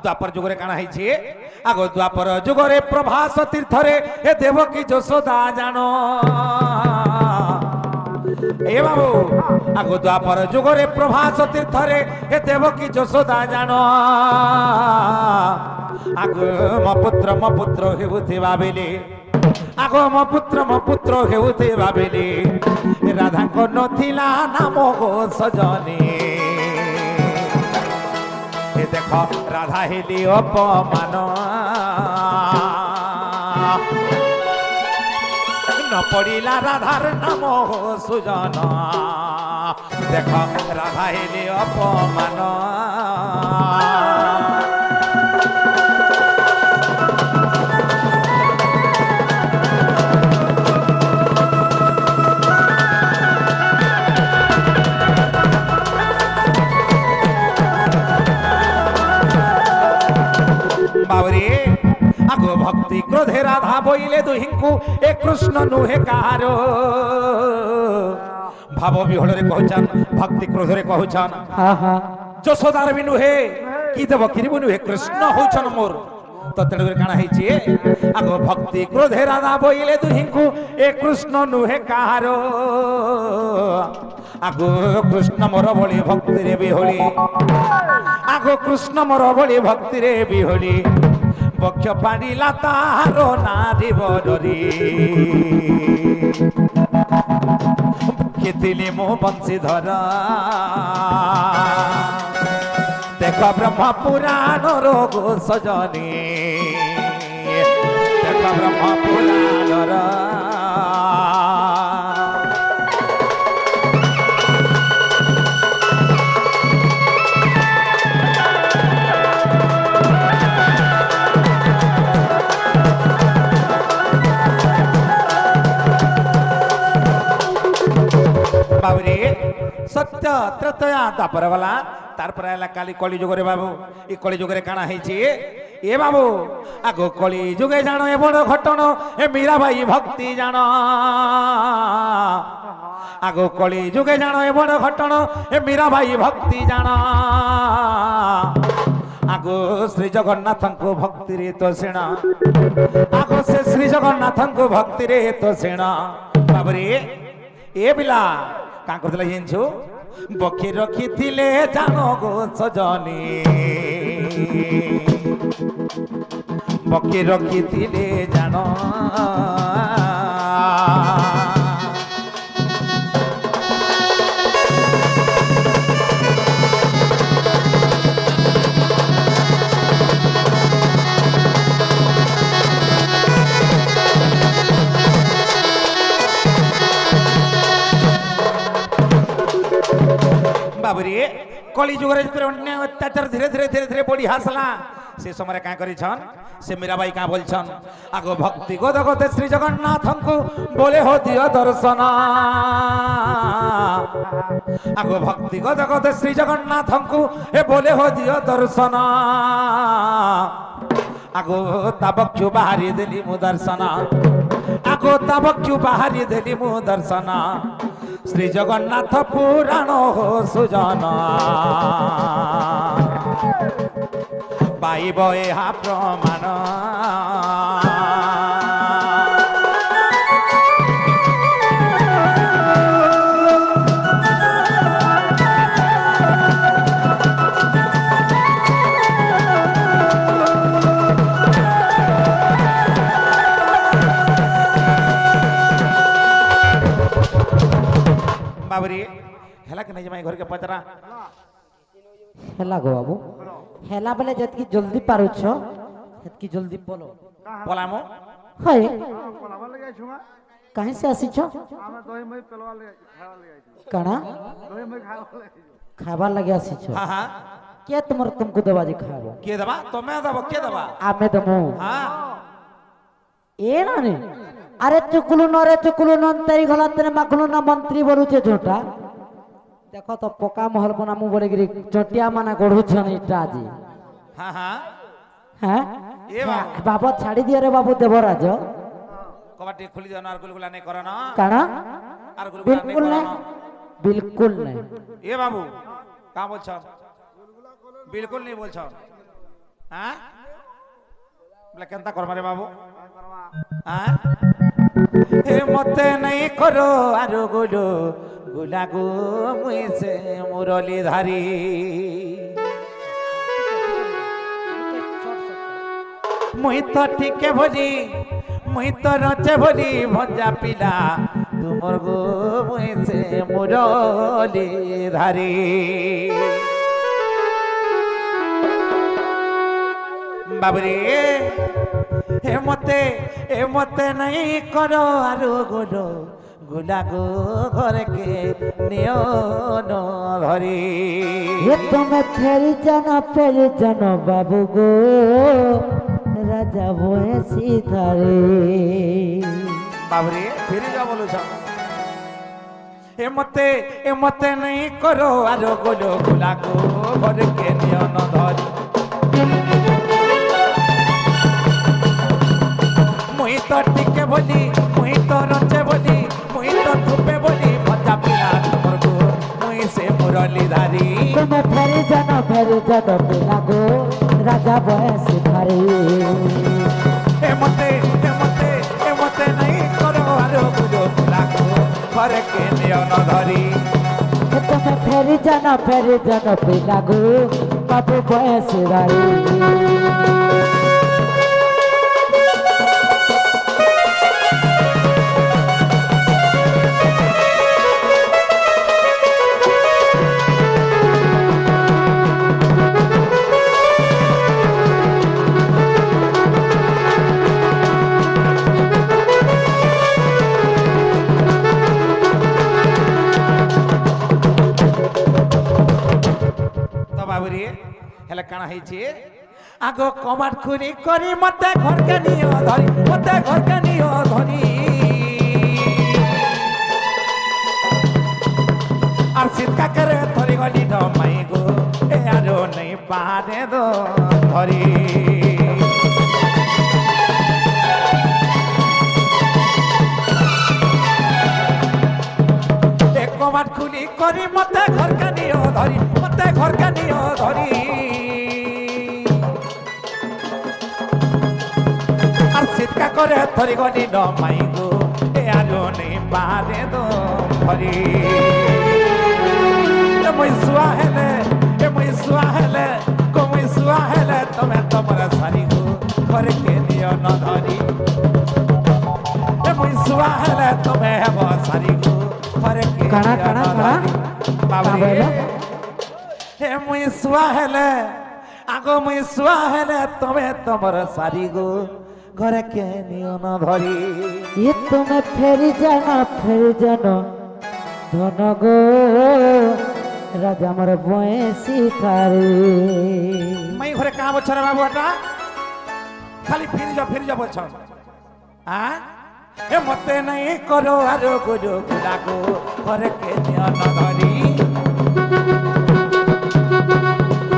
দ্বাপর যুগরে কানা হইছে আগো দ্বাপর যুগরে প্রভাস তীর্থরে এ দেবকী যশোদা জান এ বাবু আগো দ্বাপর যুগরে প্রভাস তীর্থরে এ দেবকী যশোদা জান আগো ମୋ ପୁତ୍ର ହେଉଥିବା ବେଲେ আগো ମୋ ପୁତ୍ର ହେଉଥିବା ବେଲେ ରାଧାଙ୍କ ନଥିଲା ନାମ ଗো ସଜନୀ এ দেখো রাধা হেলি অপমান ন পড়িলা রাধার নাম সুজন দেখো রাধা হেলি অপমান বাবরে আগো ভক্তি ক্রোধে রাধা বইলে দুহিଙ୍କୁ এ কৃষ্ণ নুহে কাহার ভাব বিহଳରେ কହୁছান ভক্তি ক্রোধরে কହୁছান হা হা যশোদার বি নুহে কি দেব কিরিবু নুহে কৃষ্ণ হଉছন মোর তো তেণুকରି কাଣା ହେଇଛି আগ ভক্তি ক্রোধে রাধা বইলে দুহিଙ୍କୁ এ কৃষ্ণ নুহে কাহার আগ কৃষ্ণ মোর বলি ভক্তিরে বিহଳି আগ কৃষ্ণ মোর বলি ভক্তিরে বিহଳି বক্ষ পাড়িলা তাহার নারী বডরি কেতিলি মো বংশীধর দেখ ব্রহ্ম পুরাণর গো সজনী দেখ ব্রহ্ম পুরাণর বাবুরে সত্য ত্রেতয়া তারপরে বলা তারপরে এলা কালি কলি যুগরে বাবু এই কলি যুগরে কাଣା হয়েছে এ বাবু আগ কলি যুগে জানো এ বড় ঘটন এ মীরাবাই ভক্তি জান আগ কলি যুগে জানো এ বড় ঘটন এ মীরাবাই ভক্তি জান আগ শ্রী জগন্নাথଙ୍କୁ ভক্তিরে তো সেণ আগ সে শ্রী জগন্নাথଙ୍କୁ ভক্তিরে তো সেণ বাবরে এ বিলা কাঁ করলে জানিছু বকি রখিলে জান গো সজনী বকি রখিলে জান বাবরে কলি যুগরে অন্যায় অত্যাচার ধীরে ধীরে ধীরে ধীরে বড়ি হাসলা সে সময় কাঁ করিছন সে মীরাবাই কাঁ বলছন আগ ভক্তি গোদগতে শ্রী জগন্নাথଙ୍କୁ বলে হো দিও দর্শন আগ ভক্তি গোদগতে শ্রী জগন্নাথଙ୍କୁ এ বলে হো দিও দর্শন আগ তাবক্ষু বাহারি দেলি মু দর্শন আগ তাবক্ষু বাহারি দেলি মু দর্শন শ্রী জগন্নাথ পুরাণ সুজন পাইব এহা প্রমাণ বাবরি হেলা কে নাই জামাই ঘর কে পচরা হেলা গো বাবু হেলা বেলে যেতকি জলদি পারুছ সেতকি জলদি বলো পলামো হয় পলাবার লাগে আইছো মা কাହିଁ से ଆସିଛ ଆମେ ଦହି ମହି ପେଲବା লাগে ଖାଇବା লাগে ଆଇଛୁ କାଣା ଦହି ମହି ଖାଇବା লাগে ଆଇଛୁ ଖାଇବାର ଲାଗି ଆସିଛ হ্যাঁ হ্যাঁ କିଏ ତୁମର ତୁମକୁ ଦେବା ଯେ ଖାଇବ কে দেবা তুমি দেব কে দেবা ଆମେ ଦେମୁ হ্যাঁ ଏ ନାନି আরে চুকুলু নরে চুকুলু নন তেরি গলা তেরে মাখলু না মন্ত্রী বলুছে ঝোটা দেখো তো পকা মহল বনামু বলে গিরি চটিয়া মানা গড়ুছন এটা আজি হ্যাঁ হ্যাঁ হ্যাঁ এ বাবু বাবা ছাড়ি দিও রে বাবু দেবরাজ কবাটি খুলি দেন আর গুলগুলা নাই করো না কানা আর গুলগুলা নাই বিলকুল করো নাই না বিলকুল নাই এ বাবু কা বলছ বিলকুল নেই বলছ হ্যাঁ বলে কেনতা করবা রে বাবু হ্যাঁ হে মতে নাই করো আর গুলো গুলা গো মুই সে মুরলি ধারি মুই তো ঠিকে ভরি মুই তো রচে ভরি ভঞ্জা পিলা তুমর গো মুই সে মুরলি ধারি বাবরে হে মতে নাই করো আর গুলো গুলা গো ঘরে কে নিও ন ধরি ये तुम्हें फेरी जानो बाबू गो राजा बोए सीधारे বাবরে ফিরে যা বলছ এ মতে নাই করো আর গুলো গুলা গো ঘরে কে নিও ন ধরি বলি মুই তো রঞ্জে বলি মুই তো থুপে বলি ভজা পিলা তোমার গো মুই সে মুরলীধারী তুমি ফেরি জানো পিলা গো রাজা বয়স ধারে এমতে নাই করো আরো বুঝো পিলা গো ঘরে কে নিও ন ধরি তুমি ফেরি জানো পিলা গো বাবু বয়স ধারে হেলে কানা হয়েছে আগ কমাট খুরি করি মতে ঘরকে নিও ধরি মতে ঘরকে নিও ধরি আর শীতকা করে ধরি গলি মাই গো এ আরো নেই পারে দো ধরি কমাট খুলি করি মতে ঘরকে নিও ধরি মতে ঘরকে নিও ধরি আর শীতকা করে ধরি গলি মাই গো এ আরো নেই পারে দো ধরি মুই শুয়া হেলে কমুই শুয়া হেলে তুমি তোমার সারি গো ঘরে কে নিও ন ধরি মুই শুয়া হেলে তুমি হেব সারি গো ঘরে কে কানা কানা কানা বাবরে হে মুই শুয়া হেলে আগো মুই শুয়া হেলে তুমি তোমার সারি গো ঘরে কে নিও ন ধরি তুমি ফেরি জানো ধন গো রাজা আমার বয়সী পারে মাই ঘরে কা বছর বাবু এটা খালি ফিরি যা বছর হ্যাঁ এ মতে নাই করো আরো গুজো গুলাগো ঘরে কে নিও ন ধরি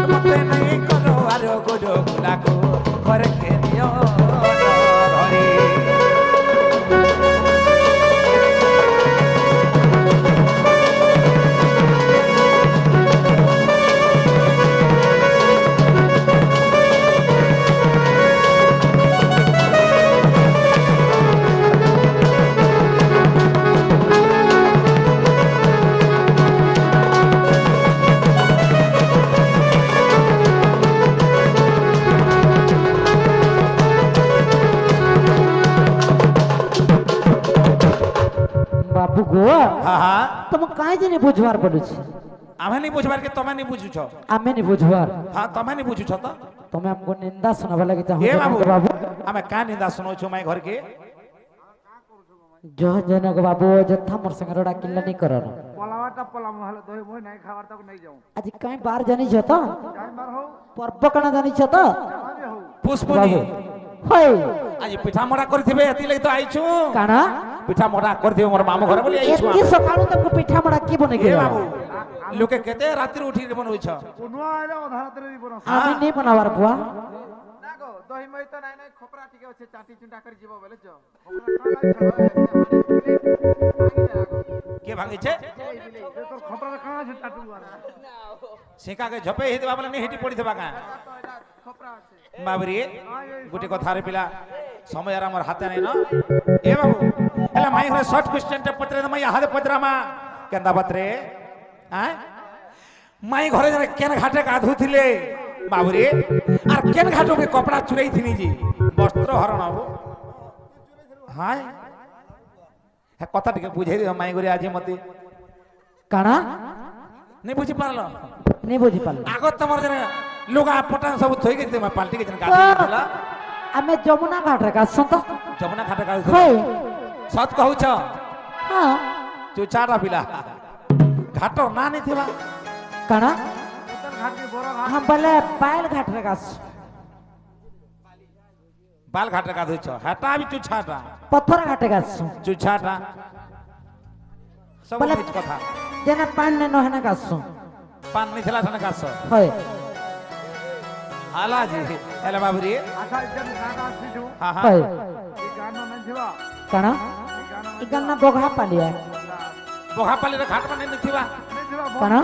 মতে নাই করো আরো গুজো গুলাগো ঘরে কে নিও ন ধরি বাবু গো হ্যাঁ তুমি কাই জানি বুঝবার পড়ুছি আমি নি বুঝবার কে তুমি নি বুঝুছ আমি নি বুঝবার হ্যাঁ তুমি নি বুঝুছ তো তুমি আমকো নিন্দা শোনাবা লাগি চাहो এ বাবু বাবু আমি কা নিন্দা শুনছো মাই ঘর কে জহ জনক বাবু যথা মোর সঙ্গে রড়া কিল্লা নি করন পলাওয়াটা পলাম হলে দই মই নাই খাবার তাকে নাই যাও আজ কাই বার জানিছ তো টাইমার হও পর্ব কানা জানিছ তো জানি হও পুষ্পনি হই আজ পিঠা মড়া করথিবে এতি লাগি তো আইছু কানা পিঠা মড়া করথিবে মোর মামু ঘরে বলি আইছু এতি সকালু তমকো পিঠা মড়া কি বনে এ গেল বাবু লোকে কেতে রাত্রি উঠি বনউছ কোনোয়া আইলে অধা রাতে দিব না আমি নি বনাবার বুয়া না গো দহি মই তো নাই খপরা ঠিক আছে চাটি চুন্টা করে জীব বলে চ কে ভাঙিছে তোর খপরা কানা আছে টাটু আর সিকাকে ঝপে হে দেবা বলে নি হেটি পড়ি দেবা কা বাবরি গুটি কথারে পিলা সময় আর আমার হাতে নাই না এ বাবু এলা মাই হরে শর্ট কোশ্চেনটা পত্রে মাই হাতে পত্রামা কেন্দা পত্রে হ্যাঁ মাই ঘরে জানে কেন ঘাটে গাধুଥିଲେ বাবুরে আর কেন ঘাটু মে কপড়া চুরাই থিনি জি বস্ত্র হরণ হবো হ্যাঁ হ্যাঁ কথা টিকে বুঝাই দিও মাই ঘরে আজি মতে কানা নি বুঝি পারল নি বুঝি পারল আগত তোমার জানে লুগা পটান সব থই গেছে মা পাল্টি গেছে গাধি দিলা আমি যমুনা ঘাটে কাছ তো যমুনা ঘাটে গাধু হই সত কহুছ হ্যাঁ তুই চাটা পিলা ঘাট না নি থিবা কানা তোর ঘাটে বড় ঘাট हम बोले पायल घाट रे गाछ बाल घाटे गाधुছ হেটা আমি তুই ছাটা पत्थर घाटे गाछ তুই ছাটা সব বলে- কিছু কথা जेना पान ने नहना गाछ পান নি খেলা থানা কাছ होय আলাজি এলা বাবুরি আচ্ছা যেন গান আসিছু হ্যাঁ হ্যাঁ होय এই গান না ছিবা କାଣା ଏ ଗାନା ବଘା ପାଲିଆ ବଘାପାଲିର ଘାଟ ମାନେ ନିଥିବା କାଣା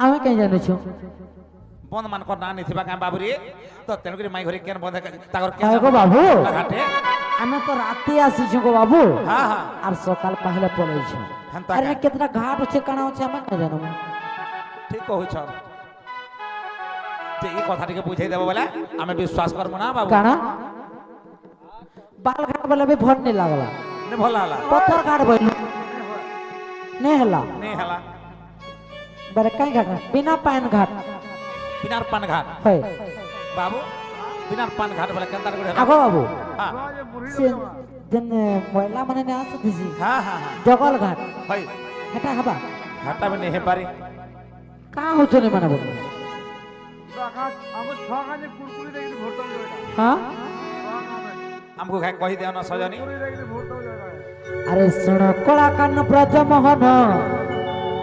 ଆମେ କାଇଁ ଜାଣିଛୁ ବନ୍ଦ ମାନଙ୍କର ନାଁ ନିଥିବା କାଁ ବାବୁରେ ତ ତେଣୁକରି ମାଇ ଘରେ କେନ୍ ବନ୍ଦ ତାଙ୍କର କାଇଁ ଗো ବାବୁ ଘାଟେ ଆମେ ତ ରାତି ଆସିଛୁ গো বাবু হ্যাঁ হ্যাঁ আর সকাল পাহলে পলাইଛୁ হেন্তা আরে কা? কেতটা ঘাট আছে কানা আছে ଆମେ কাই জানো ঠিক কହୁছ যে এই কথা টিকে বুঝাই দেব বলে আমি বিশ্বাস করব না বাবু কানা বাল ঘাট বলে भी ভর नहीं लागला নে ভাল হলা पत्थर घाट बोल नहीं हला নে হলা बरे कई घाट बिना पान घाट বিনার পান ঘাট है বাবু বিনার পান ঘাট বলে কেনতার করে आगो बाबू হ্যাঁ से जन महिला माने ने आस दिसी হ্যাঁ হ্যাঁ হ্যাঁ जगल घाट হয় हेटा हबा ঘাটা মানে হে পারি का होचो ने माने बोल আমার ছগানে কুরকুরি দেখি ভোটল জয়টা हां আমকো খাই কহি দেও না সজনি কুরকুরি দেখি ভোটল জয়টা अरे सुन कला कान ब्रज मोहन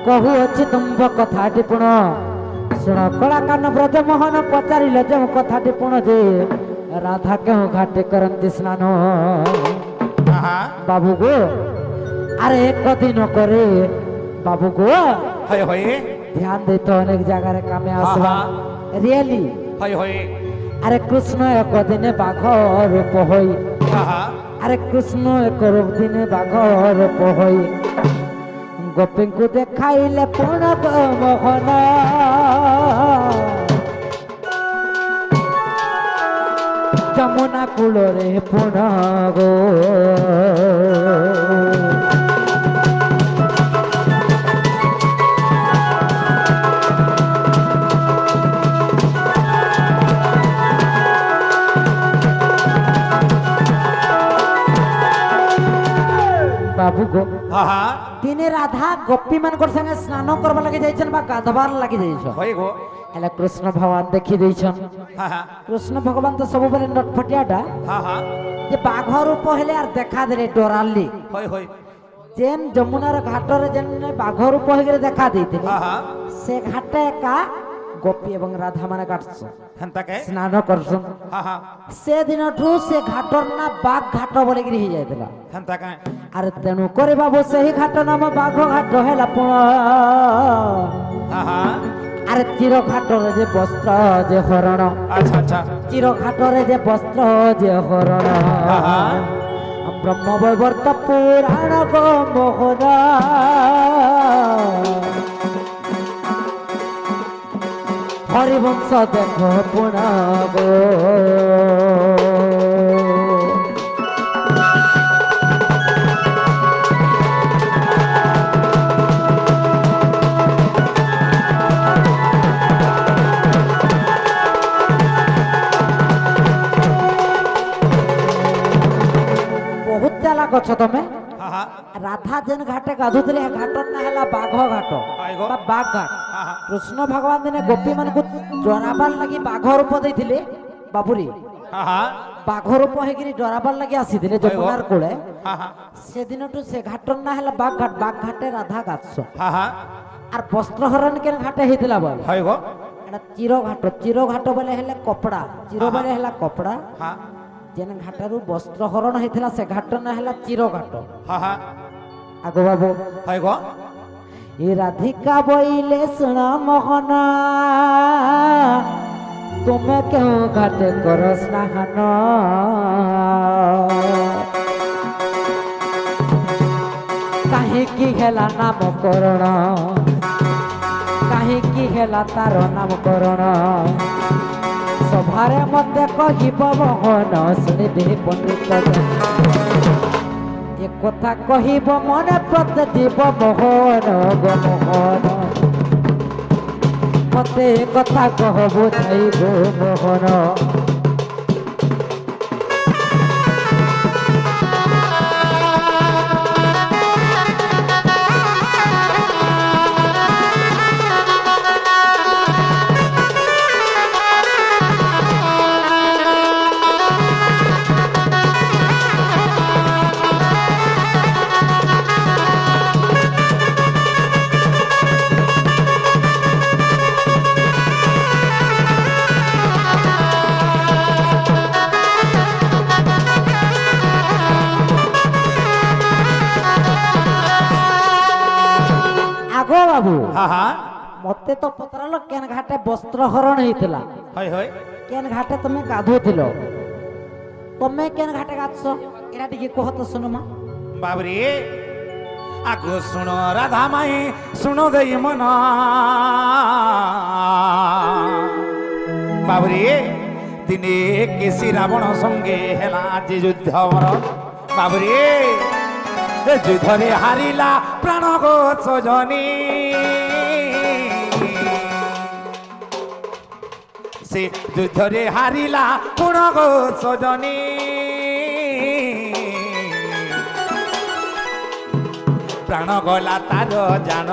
कहू अछि तुम कथा टिपुण सुन कला कान ब्रज मोहन पचारिल जो कथा टिपुण जे राधा केहू घाटे करंती स्नान হ্যাঁ बाबू गो अरे एक दिन करे बाबू गो হয় হয় ध्यान दे तो अनेक जगह रे कामे आसवा रियली হয় হয় अरे कृष्ण एक दिन बाघ रूप होई হ্যাঁ হ্যাঁ अरे कृष्ण एक रूप दिन बाघ रूप होई गोपी को देखाइले पूर्ण मोहन जमुना कूल रे पूर्ण गो बाबू गो হ্যাঁ হ্যাঁ दिने राधा गोपी मान संगे स्नान करवा लगे जाइछन बा गाधवार लगे जाइछन হয় গো एला कृष्ण भगवान देखि दैछन হ্যাঁ হ্যাঁ कृष्ण भगवान तो सब बेले नटफटियाटा হ্যাঁ হ্যাঁ जे बाघ रूप हेले आर देखा देले डोराली হয় হয় जेन जमुनार घाटरे जेन बाघ रूप हेगरे देखा देथिले হ্যাঁ হ্যাঁ से घाटे का गोपी एवं राधा माने काटछ হেনতা কে स्नान करछन হ্যাঁ হ্যাঁ से दिनठू से घाटर ना बाघ घाट बोले गिरी ही जायतला হেনতা কে अरे तेनु करे बाबू सही घाट नाम बाघ घाट हेला पुण হ্যাঁ হ্যাঁ अरे चिर घाटरे जे वस्त्र जे हरण আচ্ছা আচ্ছা चिर घाटरे जे वस्त्र जे हरण আহা। ब्रह्म वैवर्त पुराण गो मोहन हरिवंश देखो पुण गो बहुत चाला गछ तमे হ্যাঁ হ্যাঁ राधा जेन घाटे गाधुतले घाटर ना हला बाघ घाट आइगो। बा बाघ घाट হ্যাঁ হ্যাঁ कृष्ण भगवान दिने गोपी मान को डराबार लगी बाघ रूप देथिले बाबुरी হ্যাঁ হ্যাঁ बाघ रूप हेगिरी डराबार लगी आसीथिले जमुनार कोले হ্যাঁ হ্যাঁ से दिनटू से घाटर ना हला बाघ घाटे राधा गाछ হ্যাঁ হ্যাঁ आर वस्त्र हरण के घाटे हेतिला बोल হয় গো एटा चिरो घाट बोले हेले कपड़ा चिरो बोले हेला कपड़ा হ্যাঁ जेन घाटारू वस्त्र हरण हेतिला से घाट ना हेला चिरो घाट হ্যাঁ হ্যাঁ आगो बाबू হয় গো ये राधिका बोइले सुना मोहना तुम्हें क्यों घाटे करो स्नान काहे की हेला नामकरण काहे की हेला तार नामकरण सभारे मते कहिब मोहन शुणिबे पंडित ए कथा कहिब मने प्रतिदिब मोहन गो मोहन मते ए कथा कह बुझाइब मोहन হা হা মতে তো পতরাল কেন ঘাটে বস্ত্র হরণ হইতলা হয় হয় কেন ঘাটে তুমি গাধুছিল তুমি কেন ঘাটে গাছ এটা টিকে কহ তো শুনুমা বাবরে আগো শুনো রাধা মাই শুনো দেই মন বাবরে দিনে কেসি রাবণ সঙ্গে হেলা যে যুদ্ধ আমার বাবরে যুদ্ধরে হারিলা প্রাণ গো সজনী সে যুদ্ধরে হারিলা পুণ গো সজনী প্রাণ গলা তার জান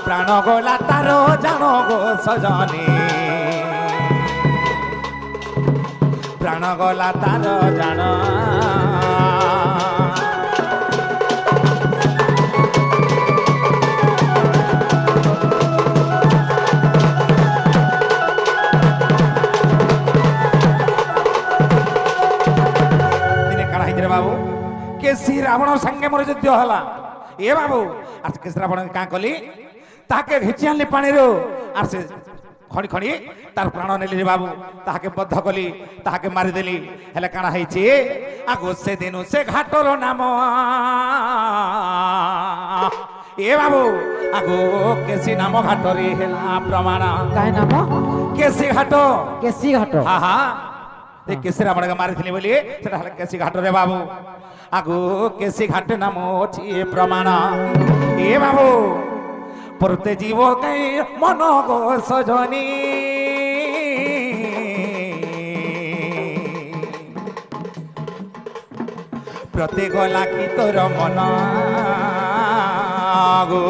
প্রাণ গলা তার জান গো সজনী প্রাণ গলা তার জান বাবু কেসি রাবণ সাঙ্গে মোর যুদ্ধ হলা এ বাবু আজ কেসি রাবণ কাঁ কলি তাকে ঘিচি আনলি পানিরু আর সে খড়ি খড়ি তার প্রাণ নেলি রে বাবু তাহাকে বদ্ধ কলি তাহাকে মারিদেলি হেলে কাଣା হয়েছে আগো সে দিন সে ঘাটর নাম এ বাবু আগো কেসি নাম ঘাটরে হেলা প্রমাণ কাই নাম কেসি ঘাট কেসি ঘাট হা হা কেসি রাবণ মারিଥିଲି ବୋଲି সেটা হলে কেসি ঘাট রে বাবু আগো কেসি ঘাট নাম ଅଛି প্রমাণ এ বাবু পরতে জীব কাই মন গো সজনী প্রত্যেক গলা কি তোর মন গো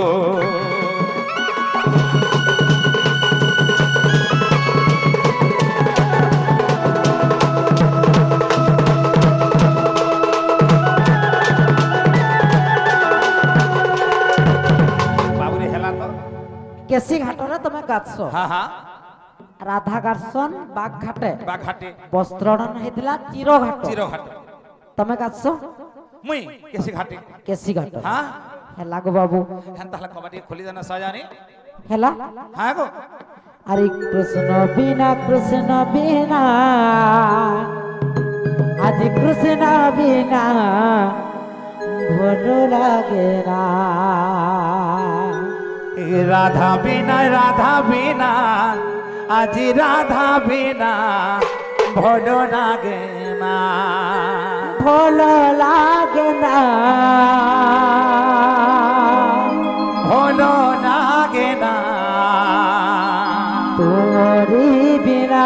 কেসি ঘাটরে তুমি গাছ হা হা রাধা গাছন বাঘ ঘাটে বাঘাটে বস্ত্রণ হইতলা চির ঘাট চিরঘাট তুমি গাছ মুই কেসি ঘাটে কেসি ঘাট হ্যাঁ হেলা গো বাবু হ্যাঁ তাহলে কবাটি খুলি দেনা সাজানি হেলা হ্যাঁ গো হরে কৃষ্ণ বিনা আজ কৃষ্ণ বিনা ভালো লাগে না রাধা বিনা আজি রাধা বিনা ভালো লাগে না ভালো লাগে না ভালো লাগে না তোরি বিনা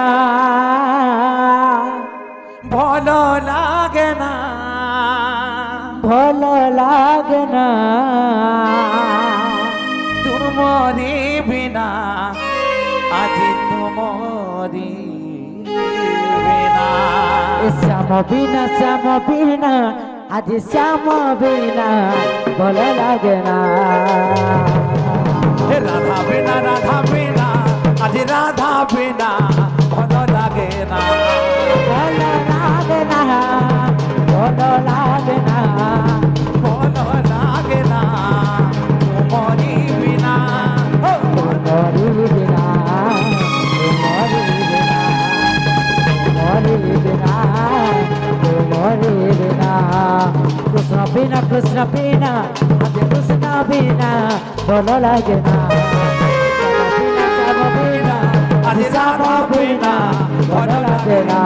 ভালো লাগে না ভালো লাগে না তুমরি বিনা আজি তুমরি বিনা শ্যাম বিনা আজ শ্যাম বিনা ভালো লাগে না রাধা বিনা আজি রাধা বিনা ভালো লাগে না ভালো লাগে না ভালো লাগে না ভালো লাগে না তুমরি বিনা মরি বিনা মরি বিনা মরি বিনা কৃষ্ণ বিনা আজ কৃষ্ণ বিনা ভালো লাগে না আজি রাধা বিনা ভালো লাগে না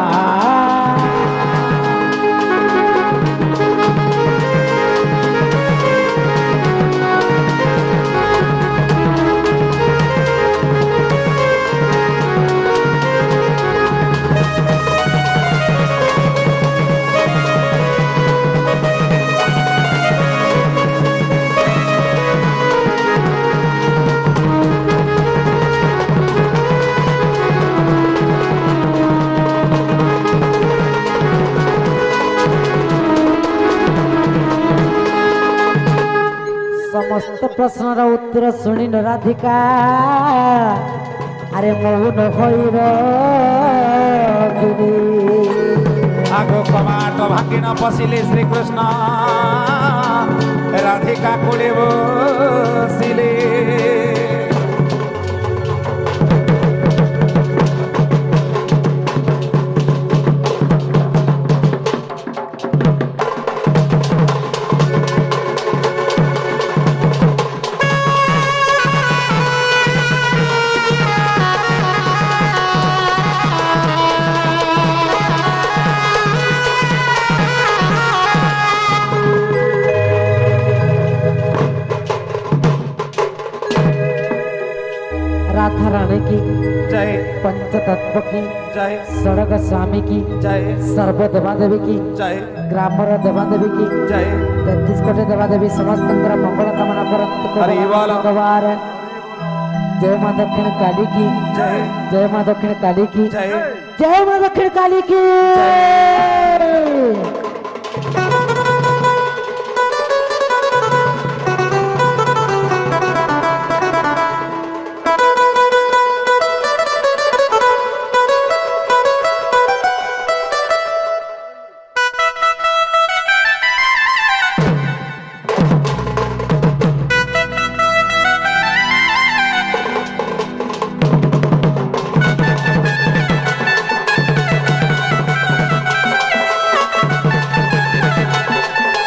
समस्त प्रश्नर उत्तर शुणिन राधिका अरे मौन भैर आगो कमाट भागिन पसिले श्रीकृष्ण রাধিকা কোলে বসিলে राधा रानी की जय पंचतत्व की जय सड़क स्वामी की जय सर्व देवा देवी की जय ग्रामर देवा देवी की जय 33 कोटी देवा देवी समस्त मंगल कामना करंतु हरि बोल। भगवान जय मां दक्षिण काली की जय जय मां दक्षिण काली की जय जय मां दक्षिण काली की